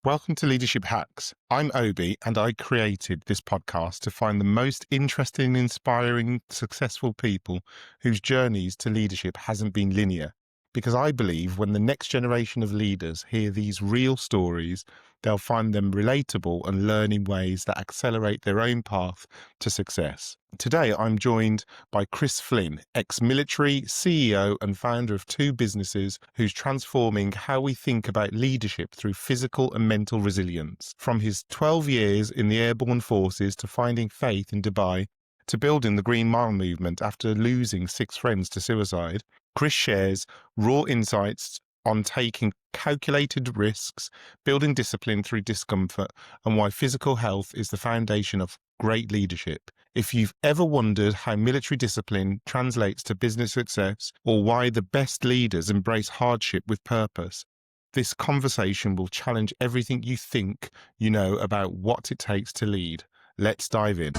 Welcome to Leadership Hacks. I'm Obi, and I created this podcast to find the most interesting, inspiring, successful people whose journeys to leadership hasn't been linear. Because I believe when the next generation of leaders hear these real stories, they'll find them relatable and learn in ways that accelerate their own path to success. Today, I'm joined by Chris Flynn, ex-military, CEO and founder of two businesses who's transforming how we think about leadership through physical and mental resilience. From his 12 years in the airborne forces to finding faith in Dubai, to building the Green Mile movement after losing 6 friends to suicide, Chris shares raw insights on taking calculated risks, building discipline through discomfort, and why physical health is the foundation of great leadership. If you've ever wondered how military discipline translates to business success, or why the best leaders embrace hardship with purpose, this conversation will challenge everything you think you know about what it takes to lead. Let's dive in.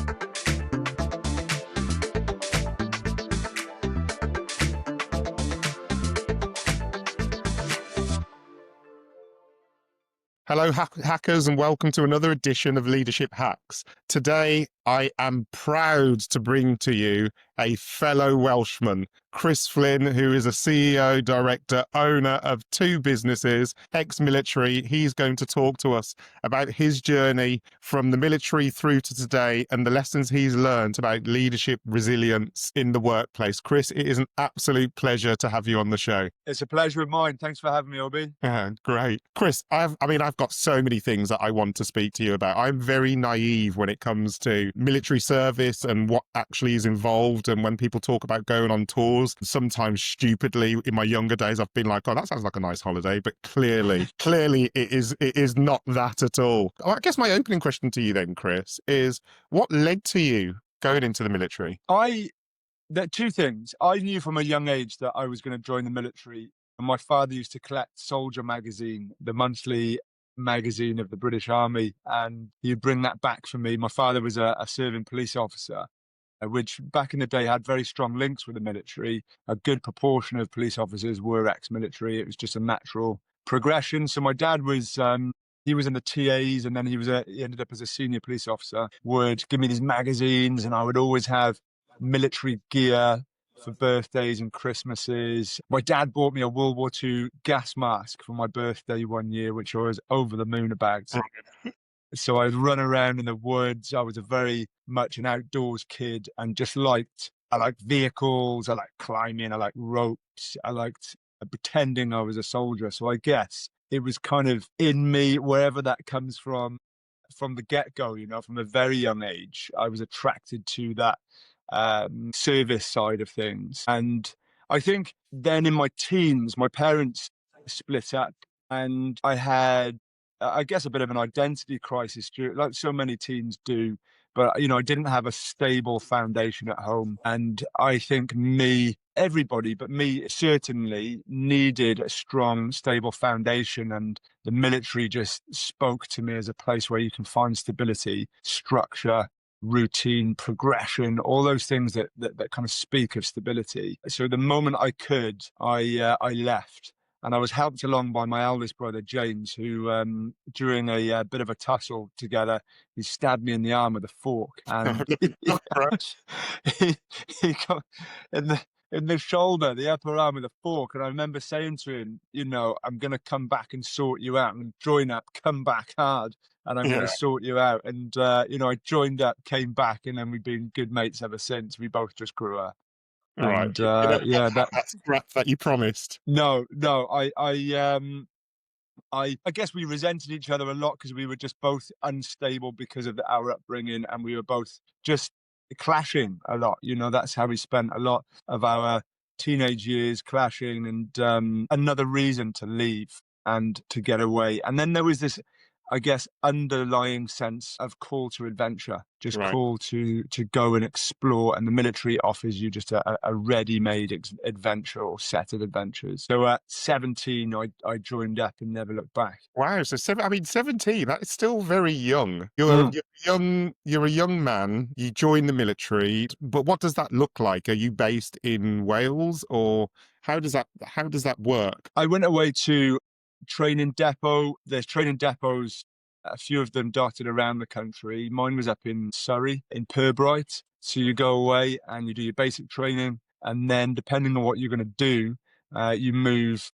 Hello, hackers, and welcome to another edition of Leadership Hacks. Today, I am proud to bring to you a fellow Welshman, Chris Flynn, who is a CEO, director, owner of two businesses, ex-military. He's going to talk to us about his journey from the military through to today and the lessons he's learned about leadership resilience in the workplace. Chris, it is an absolute pleasure to have you on the show. It's a pleasure of mine. Thanks for having me, Obi. Yeah, great. Chris, I've got so many things that I want to speak to you about. I'm very naive when it comes to military service and what actually is involved. And when people talk about going on tours, sometimes stupidly in my younger days, I've been like, oh, that sounds like a nice holiday. But clearly it is not that at all. I guess my opening question to you then, Chris, is what led to you going into the military? There are two things. I knew from a young age that I was going to join the military. And my father used to collect Soldier magazine, the monthly magazine of the British Army, and he'd bring that back for me. My father was a serving police officer, which back in the day had very strong links with the military. A good proportion of police officers were ex-military. It was just a natural progression. So my dad was he was in the TAs, and then he ended up as a senior police officer, would give me these magazines, and I would always have military gear for birthdays and Christmases. My dad bought me a World War II gas mask for my birthday one year, which I was over the moon about. So I'd run around in the woods. I was a very much an outdoors kid and I liked vehicles, I liked climbing, I liked ropes, I liked pretending I was a soldier. So I guess it was kind of in me, wherever that comes from the get-go, from a very young age. I was attracted to that service side of things. And I think then in my teens, my parents split up and I had, I guess, a bit of an identity crisis, like so many teens do. But, I didn't have a stable foundation at home. And I think everybody, but me certainly needed a strong, stable foundation. And the military just spoke to me as a place where you can find stability, structure, routine, progression, all those things that kind of speak of stability. So the moment I could, I left. And I was helped along by my eldest brother, James, who, during a bit of a tussle together, he stabbed me in the arm with a fork. And he got in the shoulder, the upper arm with a fork. And I remember saying to him, I'm going to come back and sort you out. I'm going to join up, come back hard, and I'm going to sort you out. And, I joined up, came back, and then we've been good mates ever since. We both just grew up. Right. And that's crap that you promised. No, I guess we resented each other a lot because we were just both unstable because of our upbringing, and we were both just clashing a lot. That's how we spent a lot of our teenage years, clashing, and another reason to leave and to get away. And then there was this, I guess, underlying sense of call to adventure, just Right. call to go and explore. And the military offers you just a ready-made adventure or set of adventures. So at 17, I joined up and never looked back. Wow. So 17, that is still very young. You're a young man, you join the military, but what does that look like? Are you based in Wales, or how does that work? I went away to training depot. There's training depots, a few of them dotted around the country. Mine was up in Surrey, in Pirbright. So you go away and you do your basic training, and then depending on what you're going to do, you move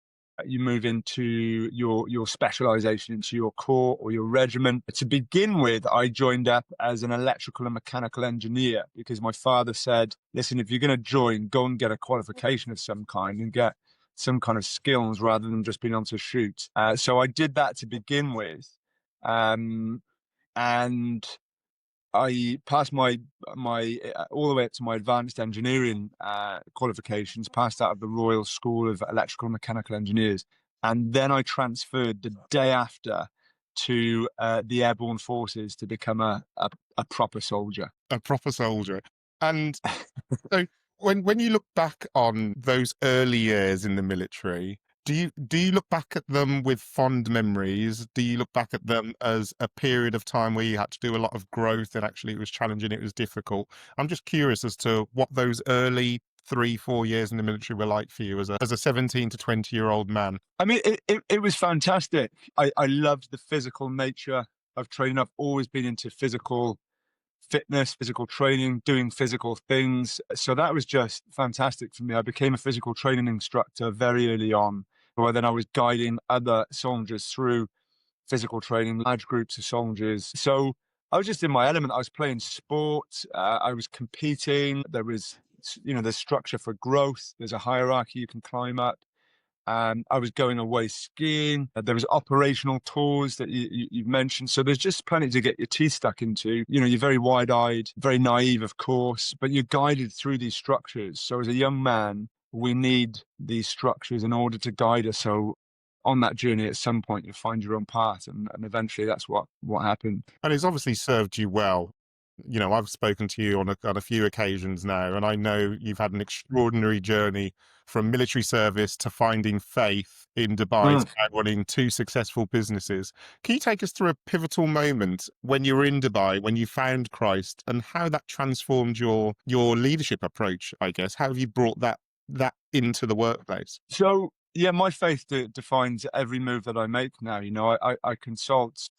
into your specialization, into your corps or your regiment. To begin with, I joined up as an electrical and mechanical engineer because my father said, listen, if you're going to join, go and get a qualification of some kind and get some kind of skills rather than just being able to shoot. So I did that to begin with. And I passed my all the way up to my advanced engineering qualifications, passed out of the Royal School of Electrical and Mechanical Engineers, and then I transferred the day after to the Airborne Forces to become a proper soldier. A proper soldier. And so when you look back on those early years in the military, do you look back at them with fond memories? Do you look back at them as a period of time where you had to do a lot of growth and actually it was challenging, it was difficult? I'm just curious as to what those early 3-4 years in the military were like for you as a 17 to 20-year-old man. I mean, it was fantastic. I loved the physical nature of training. I've always been into physical fitness, physical training, doing physical things. So that was just fantastic for me. I became a physical training instructor very early on, where then I was guiding other soldiers through physical training, large groups of soldiers. So I was just in my element. I was playing sport. I was competing. There was, there's structure for growth. There's a hierarchy you can climb up. I was going away skiing. There was operational tours that you've mentioned. So there's just plenty to get your teeth stuck into. You're very wide-eyed, very naive, of course, but you're guided through these structures. So as a young man, we need these structures in order to guide us. So on that journey, at some point, you'll find your own path. And eventually that's what happened. And it's obviously served you well. I've spoken to you on a few occasions now, and I know you've had an extraordinary journey from military service to finding faith in Dubai to now running 2 successful businesses. Can you take us through a pivotal moment when you were in Dubai, when you found Christ, and how that transformed your leadership approach, I guess? How have you brought that into the workplace? So, yeah, my faith defines every move that I make now. I consult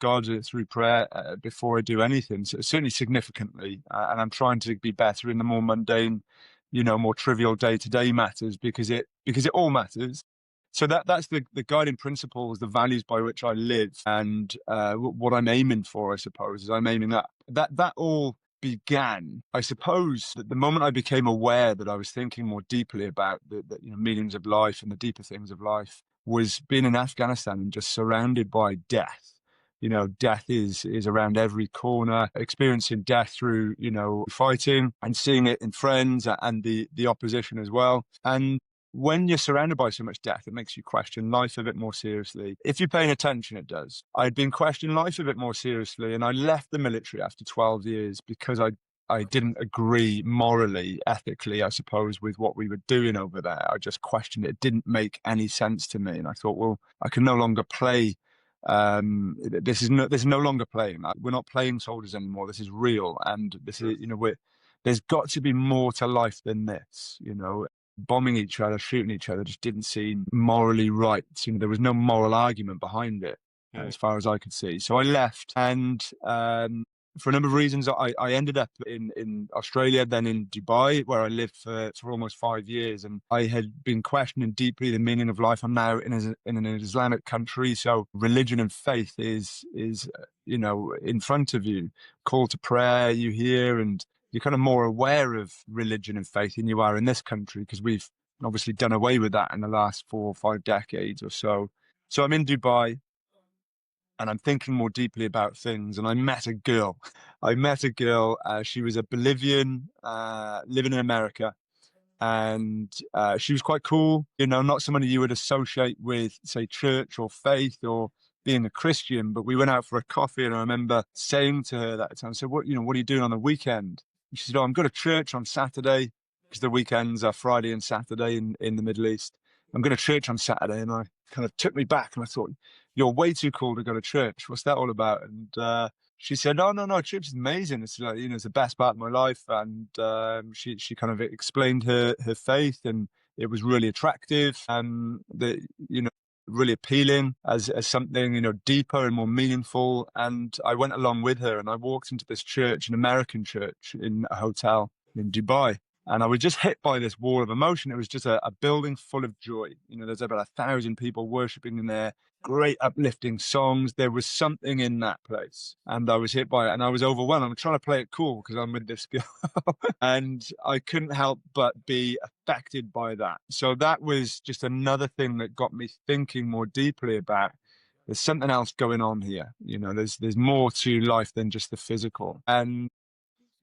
God through prayer before I do anything, so certainly significantly. And I'm trying to be better in the more mundane, more trivial day-to-day matters because it all matters. So that's the guiding principles, the values by which I live, and what I'm aiming for, I suppose, is I'm aiming that all began, I suppose, that the moment I became aware that I was thinking more deeply about the meanings of life and the deeper things of life was being in Afghanistan and just surrounded by death. Death is around every corner, experiencing death through, fighting and seeing it in friends and the opposition as well. And when you're surrounded by so much death, it makes you question life a bit more seriously. If you're paying attention, it does. I'd been questioning life a bit more seriously, and I left the military after 12 years because I didn't agree morally, ethically, I suppose, with what we were doing over there. I just questioned it. It didn't make any sense to me. And I thought, well, I can no longer play. This is no longer playing. We're not playing soldiers anymore. This is real. And this is, there's got to be more to life than this. Bombing each other, shooting each other just didn't seem morally right. There was no moral argument behind it, as far as I could see. So I left, and for a number of reasons, I ended up in Australia, then in Dubai, where I lived for almost 5 years. And I had been questioning deeply the meaning of life. I'm now in an Islamic country, so religion and faith is in front of you. Call to prayer, you hear, and you're kind of more aware of religion and faith than you are in this country, because we've obviously done away with that in the last 4 or 5 decades or so. So I'm in Dubai, and I'm thinking more deeply about things. And I met a girl. She was a Bolivian living in America. And she was quite cool. Not somebody you would associate with, say, church or faith or being a Christian. But we went out for a coffee, and I remember saying to her that time, "So what are you doing on the weekend?" And she said, "Oh, I'm going to church on Saturday," because the weekends are Friday and Saturday in the Middle East. "I'm going to church on Saturday." And I kind of took me back, and I thought, "You're way too cool to go to church. What's that all about?" And she said, "Oh, no, church is amazing. It's like, it's the best part of my life." And she kind of explained her faith, and it was really attractive. That really appealing as something, you know, deeper and more meaningful. And I went along with her, and I walked into this church, an American church in a hotel in Dubai. And I was just hit by this wall of emotion. It was just a building full of joy. You know, there's about 1,000 people worshiping in there, great uplifting songs. There was something in that place. And I was hit by it, and I was overwhelmed. I'm trying to play it cool because I'm with this girl. And I couldn't help but be affected by that. So that was just another thing that got me thinking more deeply about there's something else going on here. You know, there's more to life than just the physical. And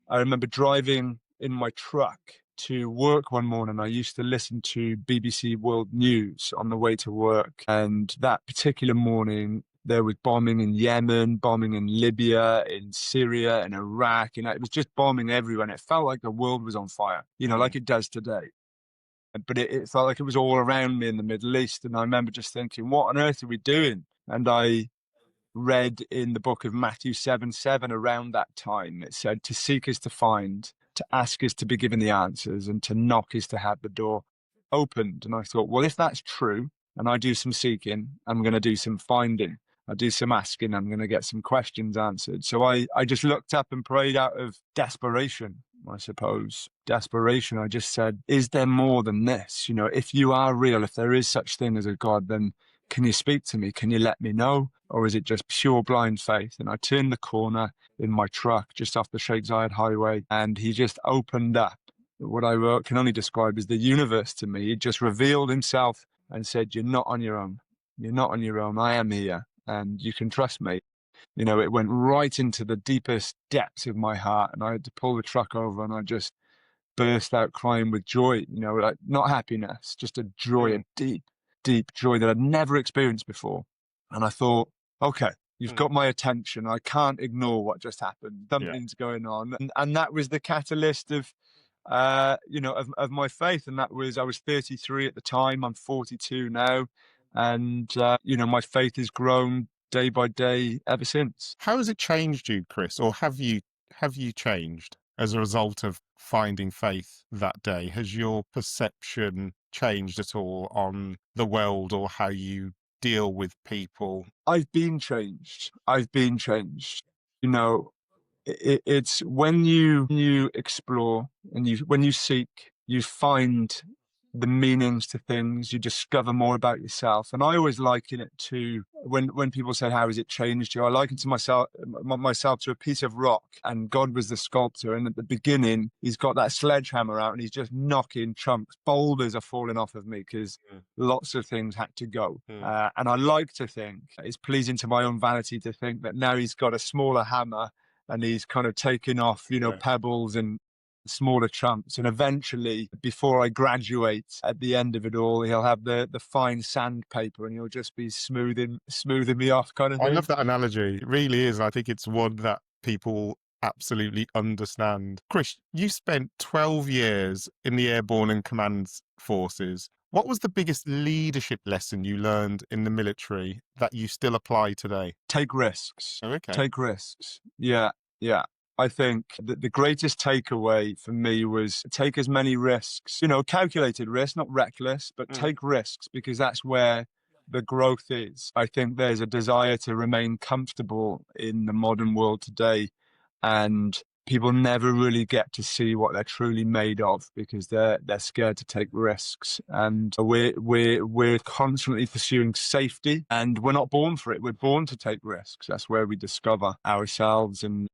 I remember driving in my truck to work one morning. I used to listen to BBC World News on the way to work. And that particular morning, there was bombing in Yemen, bombing in Libya, in Syria, in Iraq. You know, it was just bombing everywhere. And it felt like the world was on fire, you know, like it does today. But it felt like it was all around me in the Middle East. And I remember just thinking, what on earth are we doing? And I read in the book of Matthew 7:7 around that time. It said, to seek is to find, to ask is to be given the answers, and to knock is to have the door opened. And I thought, well, if that's true, and I do some seeking, I'm going to do some finding. I do some asking, I'm going to get some questions answered. So I just looked up and prayed out of desperation, I suppose. Desperation. I just said, is there more than this? You know, if you are real, if there is such thing as a God, then can you speak to me? Can you let me know? Or is it just pure blind faith? And I turned the corner in my truck just off the Sheikh Zayed highway, and he just opened up what I can only describe as the universe to me. He just revealed himself and said, you're not on your own. You're not on your own. I am here, and you can trust me. You know, it went right into the deepest depths of my heart, and I had to pull the truck over, and I just burst out crying with joy, you know, like not happiness, just a joy, a deep, deep joy that I'd never experienced before. And I thought, okay, you've got my attention. I can't ignore what just happened. Something's going on. And that was the catalyst of, you know, of my faith. And that was, I was 33 at the time. I'm 42 now. And, you know, my faith has grown day by day ever since. How has it changed you, Chris? Or have you changed as a result of finding faith that day? Has your perception changed at all on the world or how you deal with people? I've been changed. I've been changed. You know, it's when you explore and when you seek, you find the meanings to things, you discover more about yourself. And I always liken it to when people say, how has it changed you? I liken to myself to a piece of rock, and God was the sculptor. And at the beginning, he's got that sledgehammer out and he's just knocking chunks. Boulders are falling off of me because lots of things had to go. And I like to think it's pleasing to my own vanity to think that now he's got a smaller hammer and he's kind of taking off, you know, pebbles and smaller chunks. And eventually, before I graduate, at the end of it all, he'll have the fine sandpaper and he'll just be smoothing me off kind of I thing. love that analogy. It really is. I think it's one that people absolutely understand. Chris, you spent 12 years in the airborne and command forces. What was the biggest leadership lesson you learned in the military that you still apply today? Take risks. Oh, okay. Take risks. Yeah, yeah. I think that the greatest takeaway for me was take as many risks, you know, calculated risks, not reckless, but take risks because that's where the growth is. I think there's a desire to remain comfortable in the modern world today, and people never really get to see what they're truly made of because they're scared to take risks. And we're constantly pursuing safety, and we're not born for it. We're born to take risks. That's where we discover ourselves and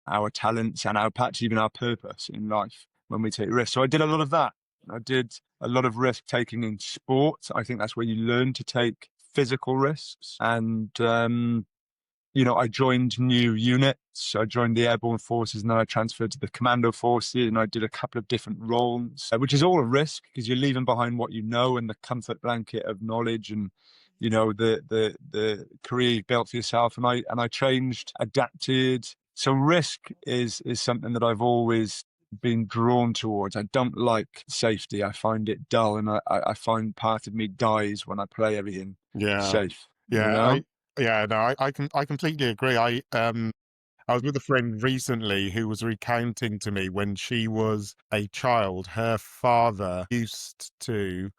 our talents and perhaps even our purpose in life when we take risks. So I did a lot of that. I did a lot of risk taking in sport. I think that's where you learn to take physical risks. And, you know, I joined new units. I joined the airborne forces, and then I transferred to the commando forces, and I did a couple of different roles, which is all a risk because you're leaving behind what you know and the comfort blanket of knowledge and, you know, the career you've built for yourself. And I changed, adapted. So risk is something that I've always been drawn towards. I don't like safety. I find it dull, and I find part of me dies when I play everything safe. You know? I completely agree. I was with a friend recently who was recounting to me when she was a child, her father used to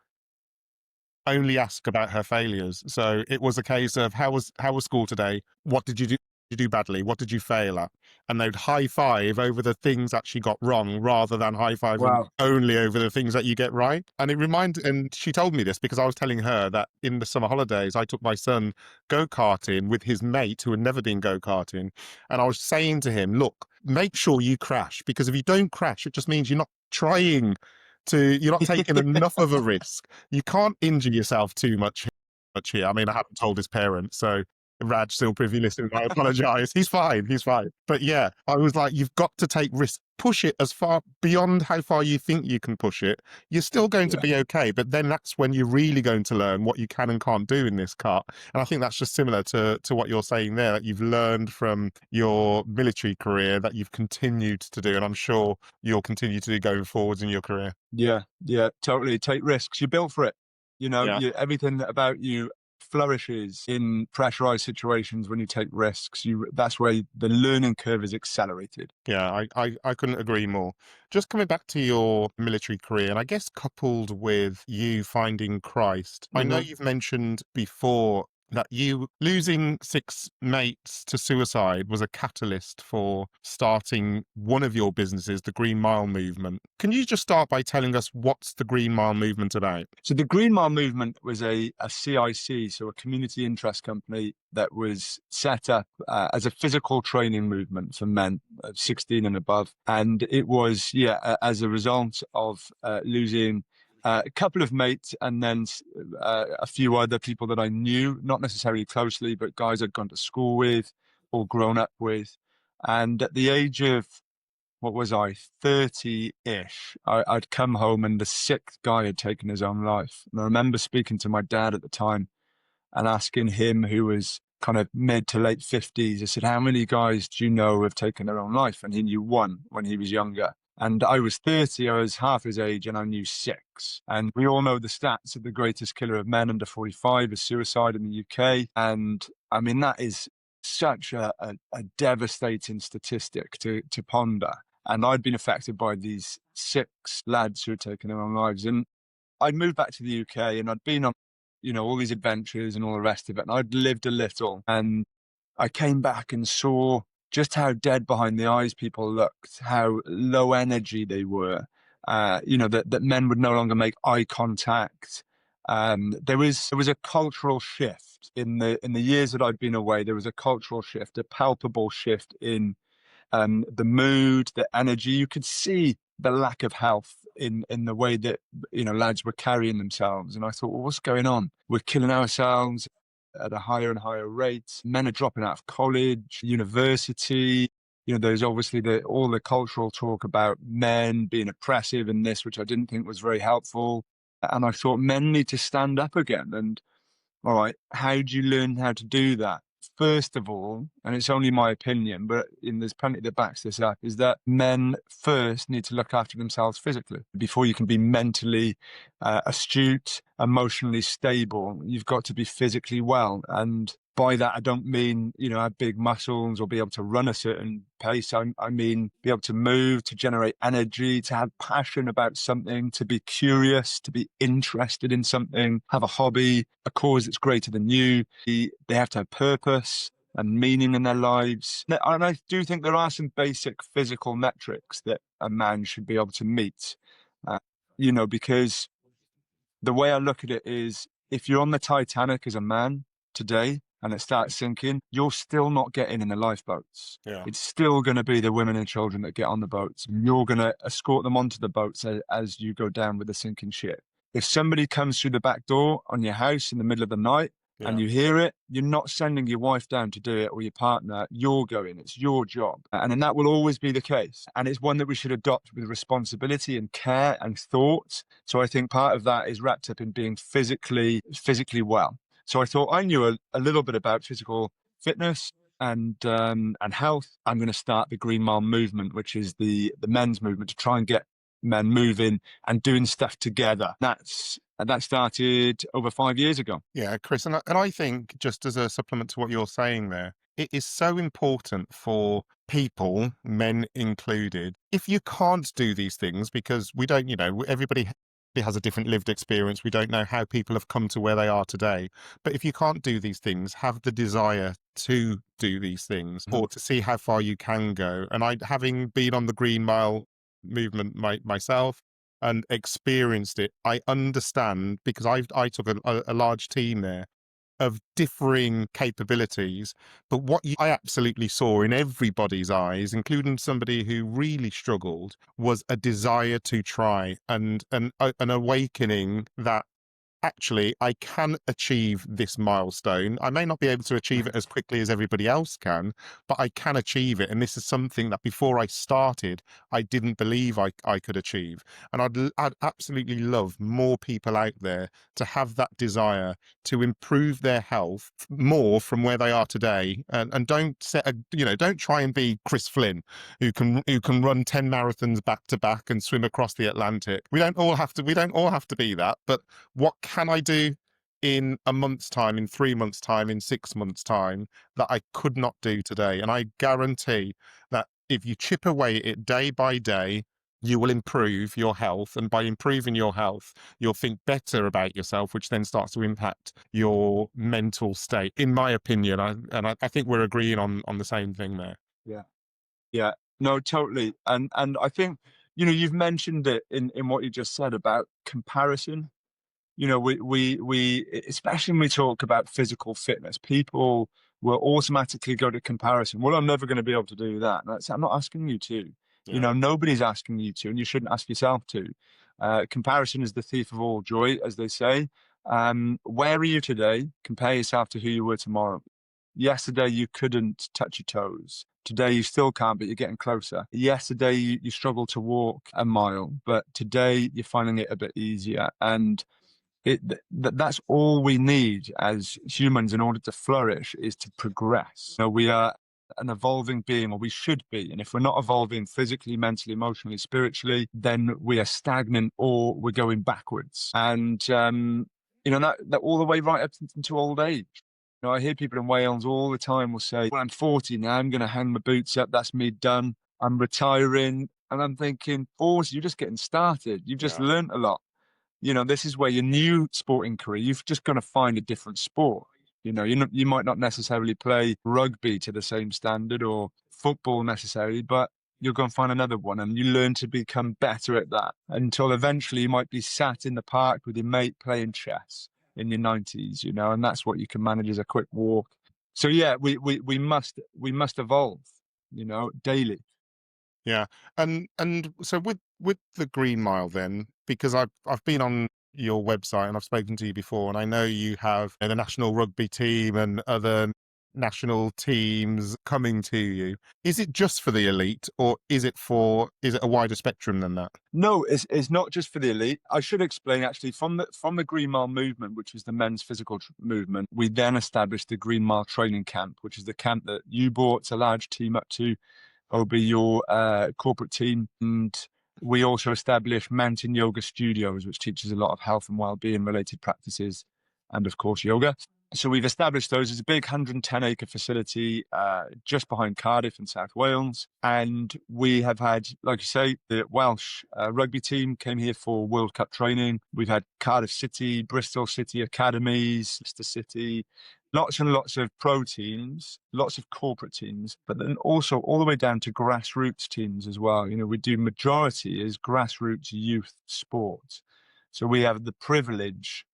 only ask about her failures. So it was a case of how was school today? What did you do? Did you do badly? What did you fail at? And they'd high five over the things that she got wrong rather than high fiving Wow. only over the things that you get right. And she told me this because I was telling her that in the summer holidays, I took my son go-karting with his mate who had never been go-karting. And I was saying to him, look, make sure you crash, because if you don't crash, it just means you're not trying you're not taking enough of a risk. You can't injure yourself too much here. I mean, I haven't told his parents, so Raj still privy listening. I apologize. He's fine. He's fine. But yeah, I was like, you've got to take risks. Push it as far beyond how far you think you can push it. You're still going to Yeah. be okay. But then that's when you're really going to learn what you can and can't do in this car. And I think that's just similar to what you're saying there, that you've learned from your military career that you've continued to do. And I'm sure you'll continue to do going forwards in your career. Yeah, yeah, totally. Take risks. You're built for it. Yeah. Everything about you flourishes in pressurized situations when you take risks. That's where the learning curve is accelerated. Yeah, I couldn't agree more. Just coming back to your military career, and I guess coupled with you finding Christ, I know Hmm. you've mentioned before that you losing 6 mates to suicide was a catalyst for starting one of your businesses, the Green Mile Movement. Can you just start by telling us what's the Green Mile Movement about? So the Green Mile movement was a CIC, so a community interest company that was set up as a physical training movement for men of 16 and above. And it was, as a result of losing a couple of mates and then a few other people that I knew, not necessarily closely, but guys I'd gone to school with or grown up with. And at the age of, what was I, 30-ish, I'd come home and the sixth guy had taken his own life. And I remember speaking to my dad at the time and asking him, who was kind of mid to late 50s, I said, how many guys do you know have taken their own life? And he knew one when he was younger. And I was 30, I was half his age, and I knew six. And we all know the stats of the greatest killer of men under 45 is suicide in the UK. And I mean, that is such a devastating statistic to ponder. And I'd been affected by these six lads who had taken their own lives. And I'd moved back to the UK and I'd been on, all these adventures and all the rest of it. And I'd lived a little. And I came back and saw just how dead behind the eyes people looked, how low energy they were. That men would no longer make eye contact. There was a cultural shift in the years that I'd been away. There was a cultural shift, a palpable shift in the mood, the energy. You could see the lack of health in the way that lads were carrying themselves. And I thought, well, what's going on? We're killing ourselves at a higher and higher rate. Men are dropping out of college, university. There's obviously all the cultural talk about men being oppressive and this, which I didn't think was very helpful. And I thought men need to stand up again. And all right, how do you learn how to do that? First of all, and it's only my opinion, but there's plenty that backs this up, is that men first need to look after themselves physically. Before you can be mentally astute, emotionally stable, you've got to be physically well. And by that, I don't mean, have big muscles or be able to run a certain pace. I mean, be able to move, to generate energy, to have passion about something, to be curious, to be interested in something, have a hobby, a cause that's greater than you. They have to have purpose and meaning in their lives. And I do think there are some basic physical metrics that a man should be able to meet, because the way I look at it is, if you're on the Titanic as a man today and it starts sinking, you're still not getting in the lifeboats. Yeah. It's still going to be the women and children that get on the boats. And you're going to escort them onto the boats as you go down with the sinking ship. If somebody comes through the back door on your house in the middle of the night and you hear it, you're not sending your wife down to do it or your partner. You're going. It's your job. And then that will always be the case. And it's one that we should adopt with responsibility and care and thought. So I think part of that is wrapped up in being physically well. So I thought I knew a little bit about physical fitness and health. I'm going to start the Green Mile movement, which is the men's movement, to try and get men moving and doing stuff together. That started over 5 years ago. Yeah, Chris, and I think, just as a supplement to what you're saying there, it is so important for people, men included, if you can't do these things, because we don't, everybody has a different lived experience. We don't know how people have come to where they are today. But if you can't do these things, have the desire to do these things or to see how far you can go. And I, having been on the Green Mile movement myself and experienced it, I understand because I took a large team there of differing capabilities. But I absolutely saw in everybody's eyes, including somebody who really struggled, was a desire to try and an awakening that actually I can achieve this milestone. I may not be able to achieve it as quickly as everybody else can, but I can achieve it. And this is something that before I started, I didn't believe I could achieve. And I'd absolutely love more people out there to have that desire to improve their health more from where they are today. And don't set a, don't try and be Chris Flynn, who can run 10 marathons back to back and swim across the Atlantic. We don't all have to be that, but what can I do in a month's time, in 3 months' time, in 6 months' time that I could not do today? And I guarantee that if you chip away at it day by day, you will improve your health. And by improving your health, you'll think better about yourself, which then starts to impact your mental state, in my opinion. I think we're agreeing on the same thing there. Yeah. Yeah. No, totally. And I think, you've mentioned it in what you just said about comparison. We especially when we talk about physical fitness, people will automatically go to comparison. Well, I'm never going to be able to do that. I'm not asking you to. Yeah. Nobody's asking you to, and you shouldn't ask yourself to. Comparison is the thief of all joy, as they say. Where are you today? Compare yourself to who you were tomorrow. Yesterday, you couldn't touch your toes. Today, you still can't, but you're getting closer. Yesterday, you struggled to walk a mile, but today, you're finding it a bit easier. And that's all we need as humans in order to flourish, is to progress. We are an evolving being, or we should be. And if we're not evolving physically, mentally, emotionally, spiritually, then we are stagnant or we're going backwards. And, that all the way right up into old age. I hear people in Wales all the time will say, well, I'm 40 now, I'm going to hang my boots up. That's me done. I'm retiring. And I'm thinking, 40, you're just getting started. You've just learned a lot. This is where your new sporting career, you've just got to find a different sport. You might not necessarily play rugby to the same standard or football necessarily, but you'll go and find another one and you learn to become better at that until eventually you might be sat in the park with your mate playing chess in your 90s, and that's what you can manage as a quick walk. So yeah, we must evolve, daily. Yeah. And so with the Green Mile then, because I've been on your website and I've spoken to you before, and I know you have the national rugby team and other national teams coming to you. Is it just for the elite, or is it a wider spectrum than that? No, it's not just for the elite. I should explain actually from the Green Mile movement, which was the men's physical movement, we then established the Green Mile training camp, which is the camp that you brought a large team up to. Will be your corporate team. And we also established Mountain Yoga Studios, which teaches a lot of health and well-being related practices, and of course yoga. So we've established those as a big 110-acre facility just behind Cardiff in South Wales. And we have had, like you say, the Welsh rugby team came here for World Cup training. We've had Cardiff City, Bristol City Academies, Leicester City, lots and lots of pro teams, lots of corporate teams, but then also all the way down to grassroots teams as well. We do majority is grassroots youth sport. So we have the privilege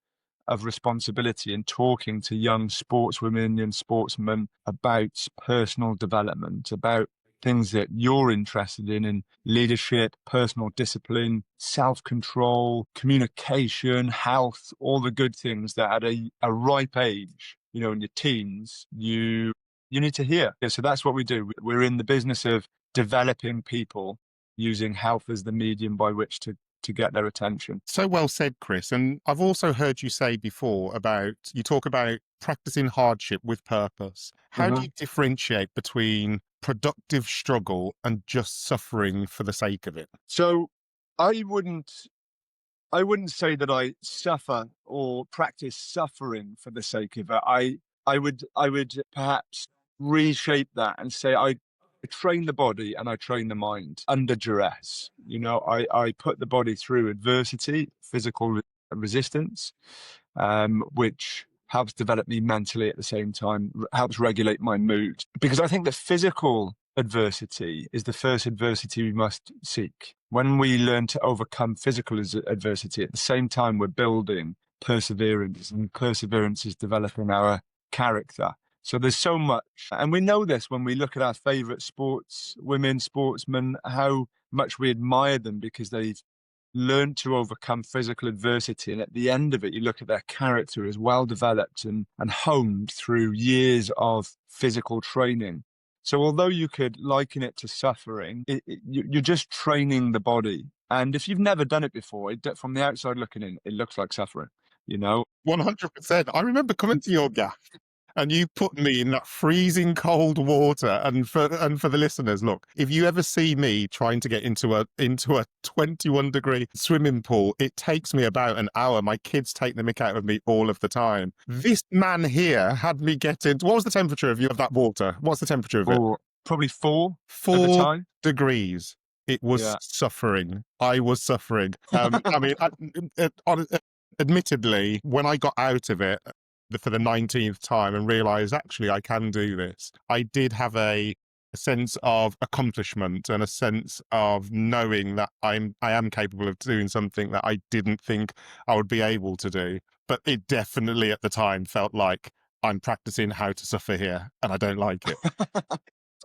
of responsibility in talking to young sportswomen and sportsmen about personal development, about things that you're interested in leadership, personal discipline, self-control, communication, health, all the good things that at a ripe age, in your teens, you need to hear. So that's what we do. We're in the business of developing people using health as the medium by which to get their attention. So well said, Chris. And I've also heard you say before you talk about practicing hardship with purpose. How do you differentiate between productive struggle and just suffering for the sake of it? So I wouldn't say that I suffer or practice suffering for the sake of it. I would perhaps reshape that and say I train the body and I train the mind under duress. I put the body through adversity, physical resistance, which helps develop me mentally at the same time, helps regulate my mood. Because I think that physical adversity is the first adversity we must seek. When we learn to overcome physical adversity, at the same time, we're building perseverance, and perseverance is developing our character. So there's so much, and we know this when we look at our favorite women sportsmen, how much we admire them because they've learned to overcome physical adversity. And at the end of it, you look at their character as well developed and honed through years of physical training. So although you could liken it to suffering, you're just training the body. And if you've never done it before, from the outside looking in, it looks like suffering, 100%. I remember coming to your gaff and you put me in that freezing cold water. And for the listeners, look, if you ever see me trying to get into a 21-degree swimming pool, it takes me about an hour. My kids take the mick out of me all of the time. This man here had me get into, what was the temperature of that water? What's the temperature of it? Probably 4 4 at the time. degrees. It was suffering. I was suffering. I mean, admittedly, when I got out of it for the 19th time and realized actually I can do this, I did have a sense of accomplishment and a sense of knowing that I am capable of doing something that I didn't think I would be able to do. But it definitely at the time felt like I'm practicing how to suffer here and I don't like it.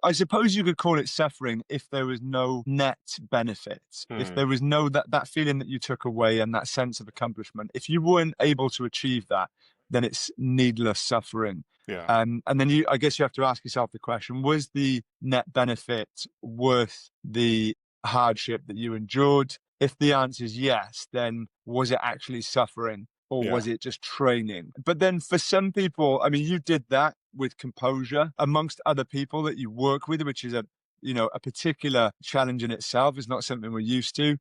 I suppose you could call it suffering if there was no net benefit, if there was no that feeling that you took away and that sense of accomplishment. If you weren't able to achieve that, then it's needless suffering. Yeah. And then I guess you have to ask yourself the question: was the net benefit worth the hardship that you endured? If the answer is yes, then was it actually suffering? Or was it just training? But then for some people, I mean, you did that with composure amongst other people that you work with, which is a particular challenge in itself. It's not something we're used to.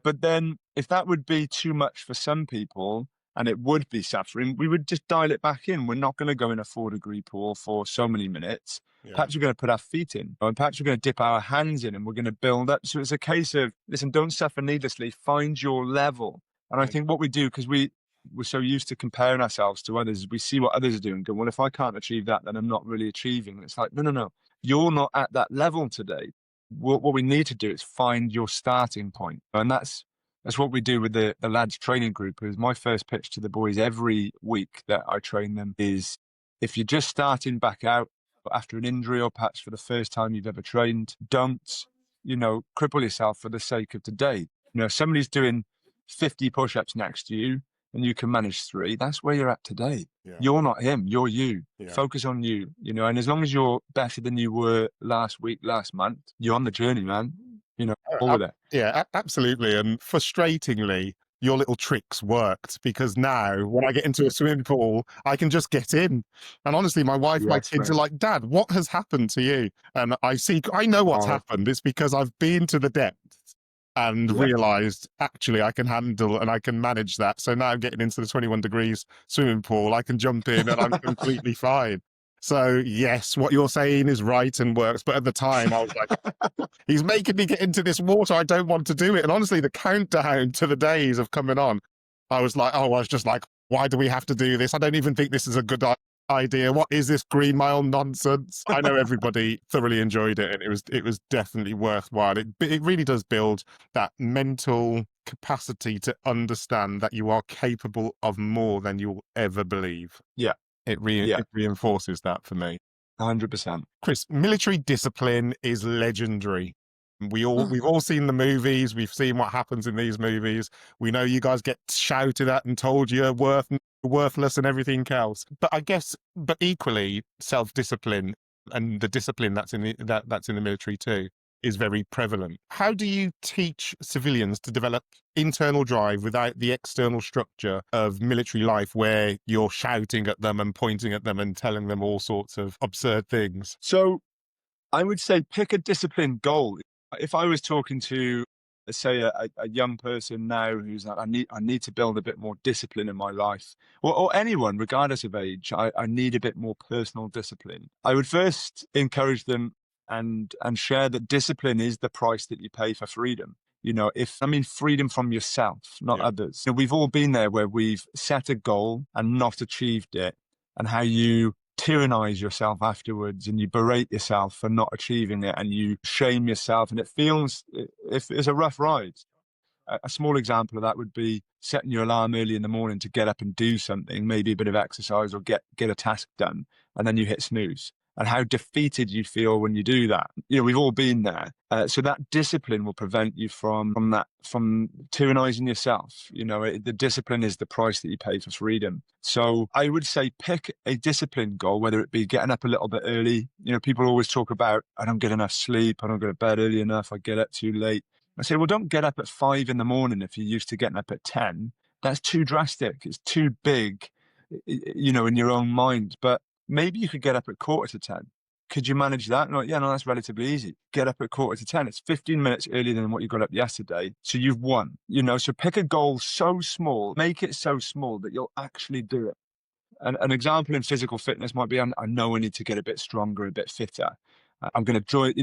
But then if that would be too much for some people and it would be suffering, we would just dial it back in. We're not going to go in a 4-degree pool for so many minutes. Yeah. Perhaps we're going to put our feet in, or perhaps we're going to dip our hands in and we're going to build up. So it's a case of, listen, don't suffer needlessly, find your level. And I think what we do, because we're so used to comparing ourselves to others, we see what others are doing, go, well, if I can't achieve that, then I'm not really achieving. And it's like, no, you're not at that level today. What we need to do is find your starting point. And that's what we do with the lads training group. Is my first pitch to the boys every week that I train them is, if you're just starting back out after an injury or perhaps for the first time you've ever trained, don't, cripple yourself for the sake of today. If somebody's doing 50 push-ups next to you and you can manage 3, that's where you're at today. Yeah. You're not him, you're you. Yeah. Focus on you, and as long as you're better than you were last week, last month, you're on the journey, man. All with it. Yeah, absolutely. And frustratingly, your little tricks worked, because now when I get into a swimming pool, I can just get in. And honestly, my wife, my kids are like, Dad, what has happened to you? And I know what's happened. It's because I've been to the depths and realized actually I can handle and I can manage that. So now I'm getting into the 21 degrees swimming pool, I can jump in and I'm completely fine. So yes, what you're saying is right and works. But at the time I was like, he's making me get into this water. I don't want to do it. And honestly, the countdown to the days of coming on, I was just like, why do we have to do this? I don't even think this is a good idea. What is this Green Mile nonsense? I know everybody thoroughly enjoyed it, and it was definitely worthwhile. It really does build that mental capacity to understand that you are capable of more than you'll ever believe. Yeah. It reinforces that for me. 100%. Chris, military discipline is legendary. We've all seen the movies. We've seen what happens in these movies. We know you guys get shouted at and told you're worthless and everything else. But equally, self-discipline and the discipline that's in the military too is very prevalent. How do you teach civilians to develop internal drive without the external structure of military life, where you're shouting at them and pointing at them and telling them all sorts of absurd things? So I would say pick a discipline goal. If I was talking to, let's say, a young person now who's like, I need to build a bit more discipline in my life, or anyone, regardless of age, I need a bit more personal discipline. I would first encourage them and share that discipline is the price that you pay for freedom. I mean freedom from yourself, not Yeah. others. We've all been there where we've set a goal and not achieved it, and how you tyrannize yourself afterwards and you berate yourself for not achieving it and you shame yourself, and it's a rough ride. A small example of that would be setting your alarm early in the morning to get up and do something, maybe a bit of exercise or get a task done, and then you hit snooze. And how defeated you feel when you do that. We've all been there. So that discipline will prevent you from tyrannizing yourself. The discipline is the price that you pay for freedom. So I would say pick a discipline goal, whether it be getting up a little bit early. People always talk about, I don't get enough sleep, I don't go to bed early enough, I get up too late. I say, well, don't get up at 5 a.m. if you're used to getting up at 10. That's too drastic. It's too big, in your own mind. But maybe you could get up at 9:45. Could you manage that? No, yeah, no, that's relatively easy. Get up at 9:45. It's 15 minutes earlier than what you got up yesterday. So you've won, so pick a goal so small, make it so small that you'll actually do it. An example in physical fitness might be, I know I need to get a bit stronger, a bit fitter. I'm going to join,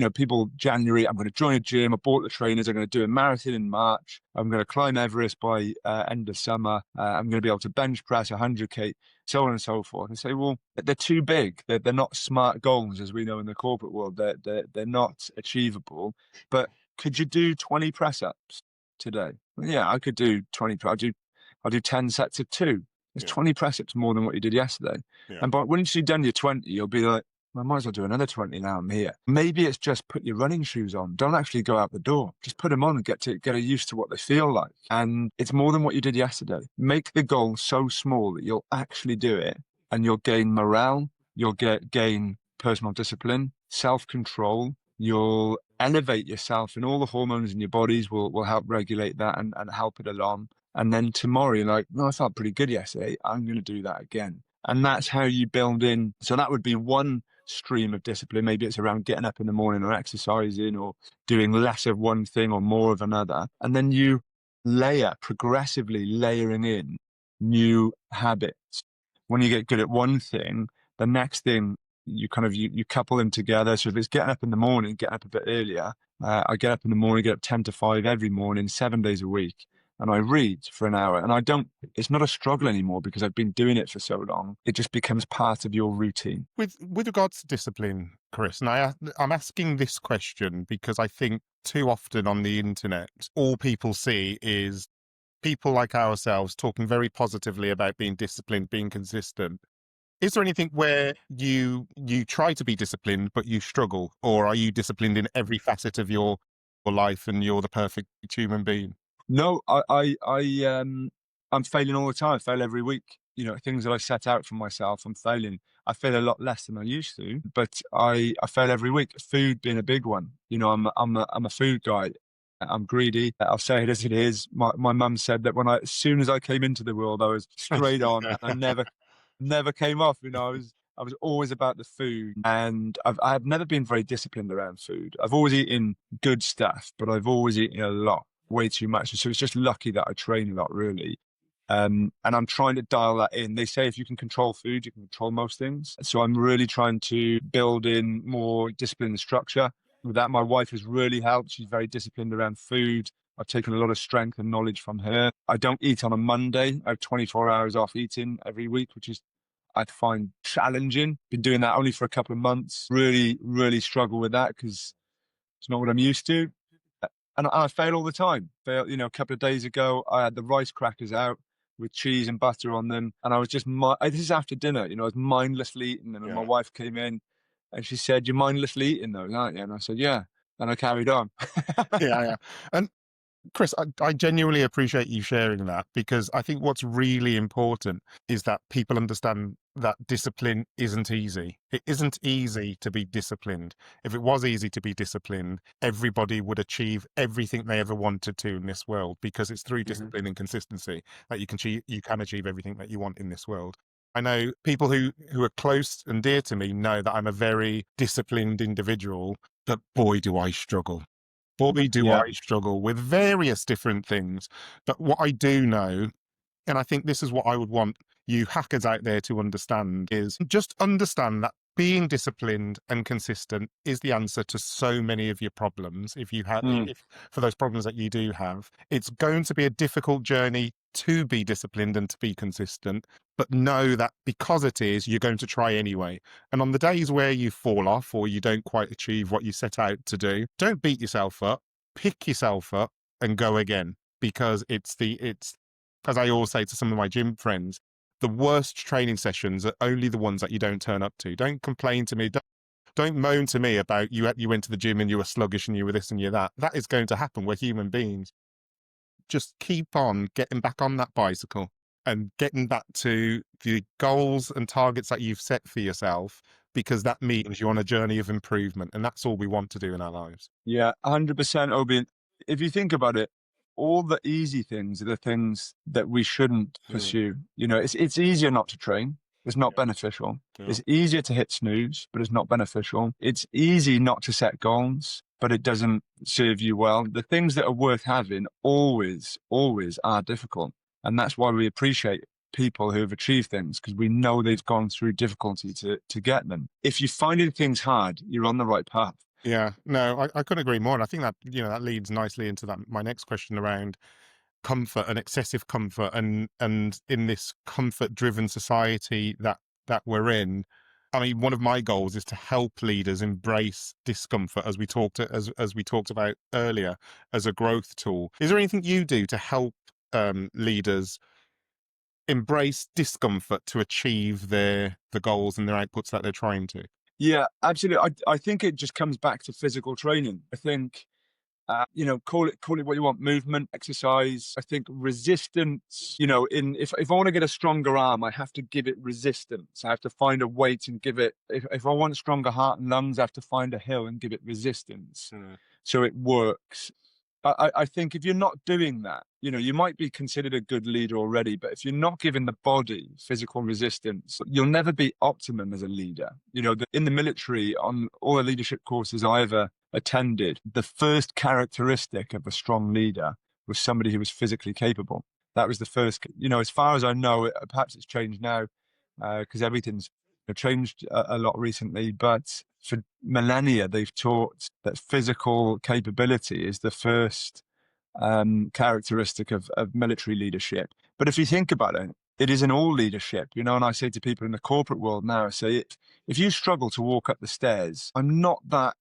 January, I'm going to join a gym. I bought the trainers. I'm going to do a marathon in March. I'm going to climb Everest by end of summer. I'm going to be able to bench press 100K, so on and so forth. And say, well, they're too big. They're not smart goals, as we know in the corporate world. They're not achievable. But could you do 20 press ups today? Well, yeah, I could do 20. I'll do 10 sets of 2. There's 20 press ups more than what you did yesterday. Yeah. And once you've done your 20, you'll be like, I might as well do another 20 now I'm here. Maybe it's just put your running shoes on. Don't actually go out the door. Just put them on and get used to what they feel like. And it's more than what you did yesterday. Make the goal so small that you'll actually do it, and you'll gain morale. You'll gain personal discipline, self-control. You'll elevate yourself, and all the hormones in your bodies will help regulate that and help it along. And then tomorrow you're like, no, I felt pretty good yesterday. I'm going to do that again. And that's how you build in. So that would be one stream of discipline. Maybe it's around getting up in the morning or exercising or doing less of one thing or more of another. And then you progressively layering in new habits. When you get good at one thing, the next thing you couple them together. So if it's getting up in the morning, get up a bit earlier. I get up in the morning, get up 10 to 5 every morning, 7 days a week. And I read for an hour, and it's not a struggle anymore because I've been doing it for so long. It just becomes part of your routine. With regards to discipline, Chris, and I'm asking this question because I think too often on the internet, all people see is people like ourselves talking very positively about being disciplined, being consistent. Is there anything where you try to be disciplined, but you struggle? Or are you disciplined in every facet of your life and you're the perfect human being? No, I'm failing all the time. I fail every week. Things that I set out for myself, I'm failing. I fail a lot less than I used to, but I fail every week. Food being a big one. I'm a food guy. I'm greedy. I'll say it as it is. My mum said that as soon as I came into the world, I was straight on, and I never came off. I was always about the food, and I've never been very disciplined around food. I've always eaten good stuff, but I've always eaten a lot. Way too much. So it's just lucky that I train a lot, really. And I'm trying to dial that in. They say if you can control food, you can control most things. So I'm really trying to build in more discipline and structure. With that, my wife has really helped. She's very disciplined around food. I've taken a lot of strength and knowledge from her. I don't eat on a Monday. I have 24 hours off eating every week, which is I find challenging. Been doing that only for a couple of months. Really, really struggle with that because it's not what I'm used to. And I fail all the time. A couple of days ago, I had the rice crackers out with cheese and butter on them. And I was just, this is after dinner, I was mindlessly eating them. And my wife came in and she said, "You're mindlessly eating those, aren't you?" And I said, "Yeah." And I carried on. Yeah. And Chris, I genuinely appreciate you sharing that, because I think what's really important is that people understand that discipline isn't easy. It isn't easy to be disciplined. If it was easy to be disciplined, everybody would achieve everything they ever wanted to in this world, because it's through discipline and consistency that you can achieve everything that you want in this world. I know people who are close and dear to me know that I'm a very disciplined individual, but boy, do I struggle. Boy, do I struggle with various different things. But what I do know, and I think this is what I would want you hackers out there to understand, is just understand that being disciplined and consistent is the answer to so many of your problems. If you have, Mm. if for those problems that you do have, it's going to be a difficult journey to be disciplined and to be consistent. But know that because it is, you're going to try anyway. And on the days where you fall off or you don't quite achieve what you set out to do, don't beat yourself up. Pick yourself up and go again, because it's as I always say to some of my gym friends, the worst training sessions are only the ones that you don't turn up to. Don't complain to me. Don't moan to me about you went to the gym and you were sluggish and you were this and you that. That is going to happen. We're human beings. Just keep on getting back on that bicycle and getting back to the goals and targets that you've set for yourself, because that means you're on a journey of improvement. And that's all we want to do in our lives. Yeah, 100%, Obi. If you think about it, all the easy things are the things that we shouldn't pursue. You know, it's easier not to train. It's not beneficial. Yeah. It's easier to hit snooze, but it's not beneficial. It's easy not to set goals, but it doesn't serve you well. The things that are worth having always, always are difficult. And that's why we appreciate people who have achieved things, because we know they've gone through difficulty to get them. If you're finding things hard, you're on the right path. Yeah, no, I couldn't agree more. And I think that, that leads nicely into my next question around comfort and excessive comfort, and in this comfort driven society that we're in. I mean, one of my goals is to help leaders embrace discomfort, as we talked about earlier, as a growth tool. Is there anything you do to help leaders embrace discomfort to achieve the goals and their outputs that they're trying to? Yeah, absolutely. I think it just comes back to physical training. I think, call it what you want, movement, exercise. I think resistance, if I want to get a stronger arm, I have to give it resistance. I have to find a weight and give it, if I want stronger heart and lungs, I have to find a hill and give it resistance. So it works. I think if you're not doing that, you might be considered a good leader already, but if you're not giving the body physical resistance, you'll never be optimum as a leader. In the military, on all the leadership courses I ever attended, the first characteristic of a strong leader was somebody who was physically capable. That was the first, as far as I know, perhaps it's changed now, because everything's changed a lot recently, but for millennia, they've taught that physical capability is the first characteristic of military leadership. But if you think about it, it is in all leadership, and I say to people in the corporate world now, I say, if you struggle to walk up the stairs, I'm not that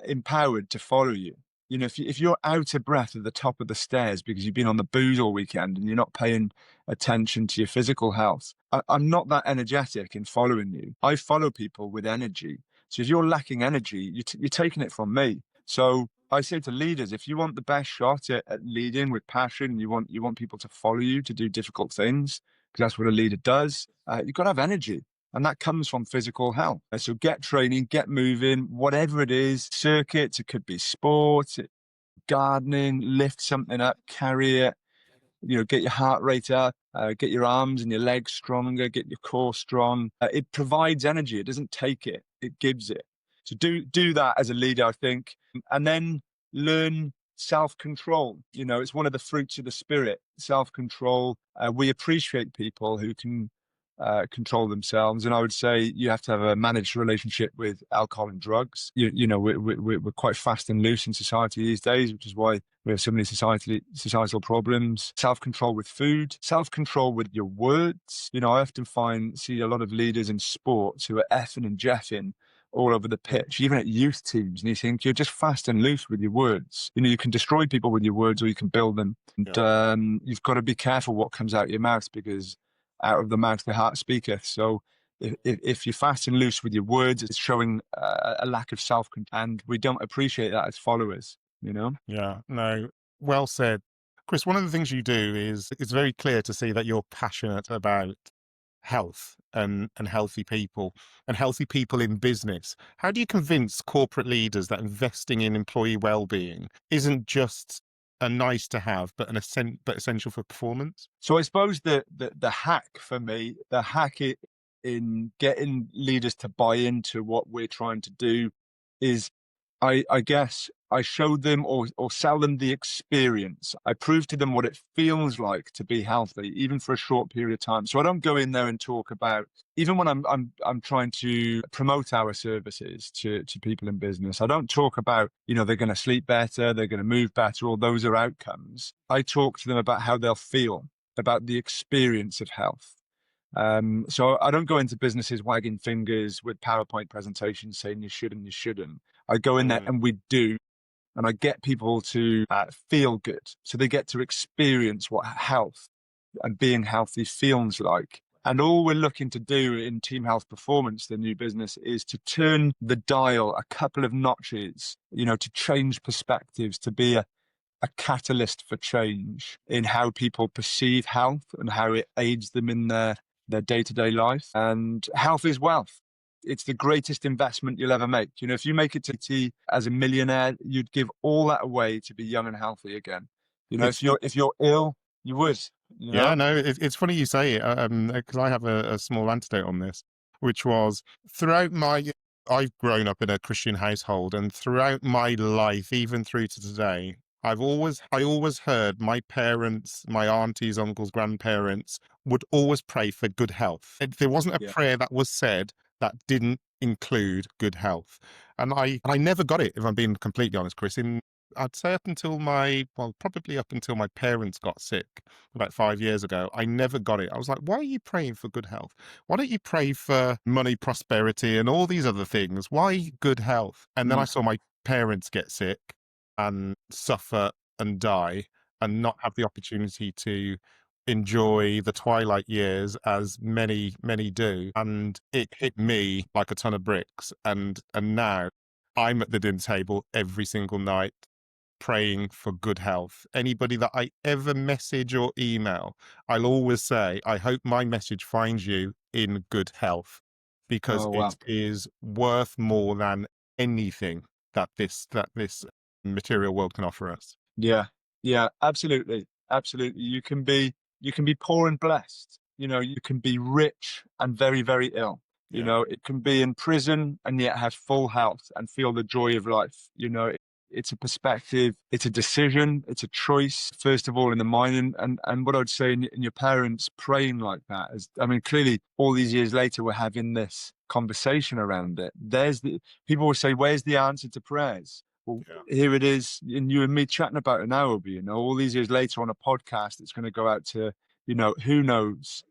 empowered to follow you. If you're out of breath at the top of the stairs because you've been on the booze all weekend and you're not paying attention to your physical health, I'm not that energetic in following you. I follow people with energy. So if you're lacking energy, you're taking it from me. So I say to leaders, if you want the best shot at leading with passion, you want people to follow you to do difficult things, because that's what a leader does, you've got to have energy. And that comes from physical health. So get training, get moving, whatever it is, circuits, it could be sports, gardening, lift something up, carry it, get your heart rate up, get your arms and your legs stronger, get your core strong. It provides energy. It doesn't take it, it gives it. So do that as a leader, I think. And then learn self-control. It's one of the fruits of the spirit, self-control. We appreciate people who can control themselves. And I would say you have to have a managed relationship with alcohol and drugs. We're quite fast and loose in society these days, which is why we have so many societal problems. Self-control with food, self-control with your words. I often see a lot of leaders in sports who are effing and jeffing all over the pitch, even at youth teams. And you think you're just fast and loose with your words. You can destroy people with your words or you can build them. And you've got to be careful what comes out of your mouth, because out of the mouth the heart speaketh. So if you're fast and loose with your words, it's showing a lack of self-control, and we don't appreciate that as followers. Yeah, no, well said. Chris, one of the things you do is it's very clear to see that you're passionate about health and healthy people in business. How do you convince corporate leaders that investing in employee well-being isn't just a nice to have, but but essential for performance? So I suppose the hack for me, in getting leaders to buy into what we're trying to do is, I guess, I show them or sell them the experience. I prove to them what it feels like to be healthy, even for a short period of time. So I don't go in there and talk about, even when I'm trying to promote our services to people in business, I don't talk about, they're going to sleep better, they're going to move better, or those are outcomes. I talk to them about how they'll feel, about the experience of health. So I don't go into businesses wagging fingers with PowerPoint presentations saying you should and you shouldn't. I go in there Mm. and we do, and I get people to feel good. So they get to experience what health and being healthy feels like. And all we're looking to do in Team Health Performance, the new business, is to turn the dial a couple of notches, to change perspectives, to be a catalyst for change in how people perceive health and how it aids them in their day-to-day life. And health is wealth. It's the greatest investment you'll ever make. If you make it to T as a millionaire, you'd give all that away to be young and healthy again. It's If you're ill, you would, Yeah, no, it's funny you say it, because I have a small anecdote on this, which was throughout I've grown up in a Christian household, and throughout my life, even through to today, I always heard my parents, my aunties, uncles, grandparents would always pray for good health. There wasn't a Yeah. prayer that was said that didn't include good health, and I never got it, if I'm being completely honest, Chris. I'd say probably up until my parents got sick about 5 years ago, I never got it. I was like, why are you praying for good health? Why don't you pray for money, prosperity, and all these other things? Why good health? And then I Mm. saw my parents get sick and suffer and die and not have the opportunity to enjoy the twilight years as many, many do. And it hit me like a ton of bricks. And now I'm at the dinner table every single night praying for good health. Anybody that I ever message or email, I'll always say, I hope my message finds you in good health, because Oh, it wow. is worth more than anything that this material world can offer us. Yeah. Yeah, absolutely. Absolutely. You can be poor and blessed. You can be rich and very, very ill. Yeah. It can be in prison and yet have full health and feel the joy of life. It's a perspective, it's a decision, it's a choice, first of all, in the mind. And what I'd say in your parents praying like that is, I mean, clearly all these years later, we're having this conversation around it. People will say, where's the answer to prayers? Well, Yeah. here it is, and you and me chatting about it now, Obi, all these years later on a podcast that's going to go out to, who knows?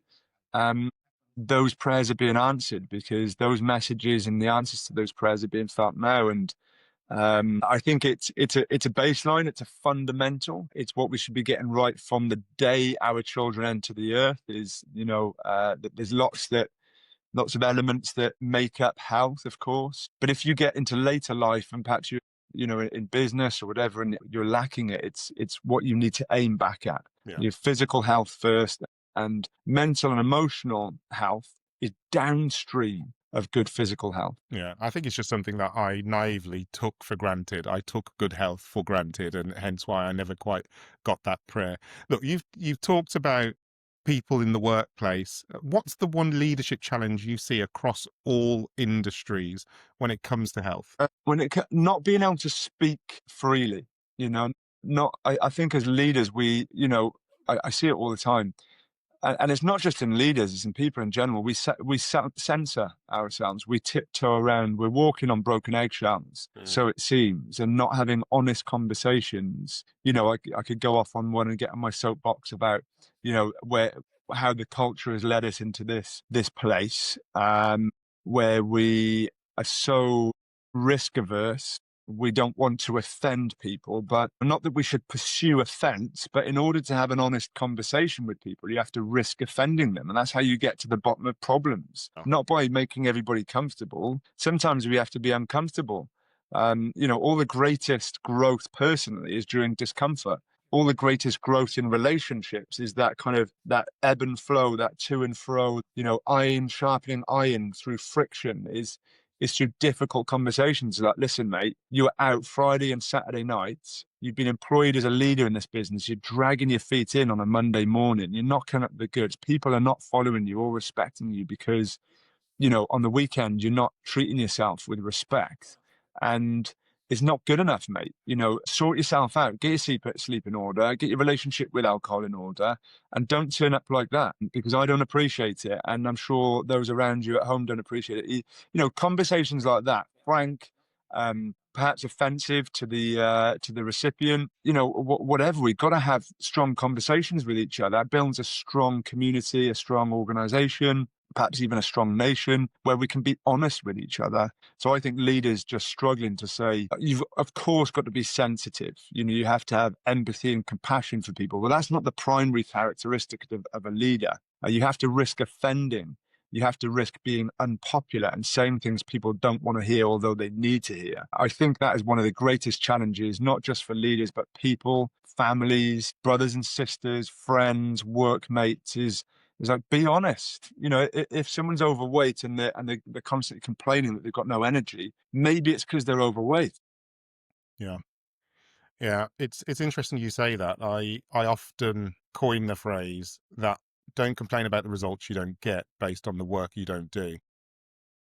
Um, those prayers are being answered because those messages and the answers to those prayers are being felt now. And I think it's a baseline, it's a fundamental, it's what we should be getting right from the day our children enter the earth. That there's lots of elements that make up health, of course. But if you get into later life and perhaps in business or whatever, and you're lacking it, it's what you need to aim back at. Yeah. Your physical health first, and mental and emotional health is downstream of good physical health. Yeah, I think it's just something that I naively took for granted. I took good health for granted, and hence why I never quite got that prayer. Look, you've talked about people in the workplace. What's the one leadership challenge you see across all industries when it comes to health? Not being able to speak freely, you know, not. I think as leaders, I see it all the time. And it's not just in leaders; it's in people in general. We censor ourselves. We tiptoe around. We're walking on broken eggshells, Mm. so it seems, and not having honest conversations. I could go off on one and get on my soapbox about, where how the culture has led us into this place, where we are so risk averse. We don't want to offend people, but not that we should pursue offense, but in order to have an honest conversation with people, you have to risk offending them. And that's how you get to the bottom of problems, Oh, not by making everybody comfortable. Sometimes we have to be uncomfortable. All the greatest growth personally is during discomfort. All the greatest growth in relationships is that kind of that ebb and flow, that to and fro, iron sharpening iron through friction is through difficult conversations like, listen, mate, you were out Friday and Saturday nights. You've been employed as a leader in this business. You're dragging your feet in on a Monday morning. You're knocking up the goods. People are not following you or respecting you because, on the weekend, you're not treating yourself with respect. And is not good enough, mate. Sort yourself out, get your sleep in order, get your relationship with alcohol in order, and don't turn up like that, because I don't appreciate it. And I'm sure those around you at home don't appreciate it. Conversations like that, frank, perhaps offensive to the recipient, whatever. We've got to have strong conversations with each other. That builds a strong community, a strong organization, perhaps even a strong nation, where we can be honest with each other. So I think leaders just struggling to say, you've of course got to be sensitive. You have to have empathy and compassion for people. Well, that's not the primary characteristic of a leader. You have to risk offending. You have to risk being unpopular and saying things people don't want to hear, although they need to hear. I think that is one of the greatest challenges, not just for leaders, but people, families, brothers and sisters, friends, workmates, is like, be honest. If someone's overweight and they're constantly complaining that they've got no energy, maybe it's because they're overweight. Yeah. Yeah, it's interesting you say that. I often coin the phrase that don't complain about the results you don't get based on the work you don't do.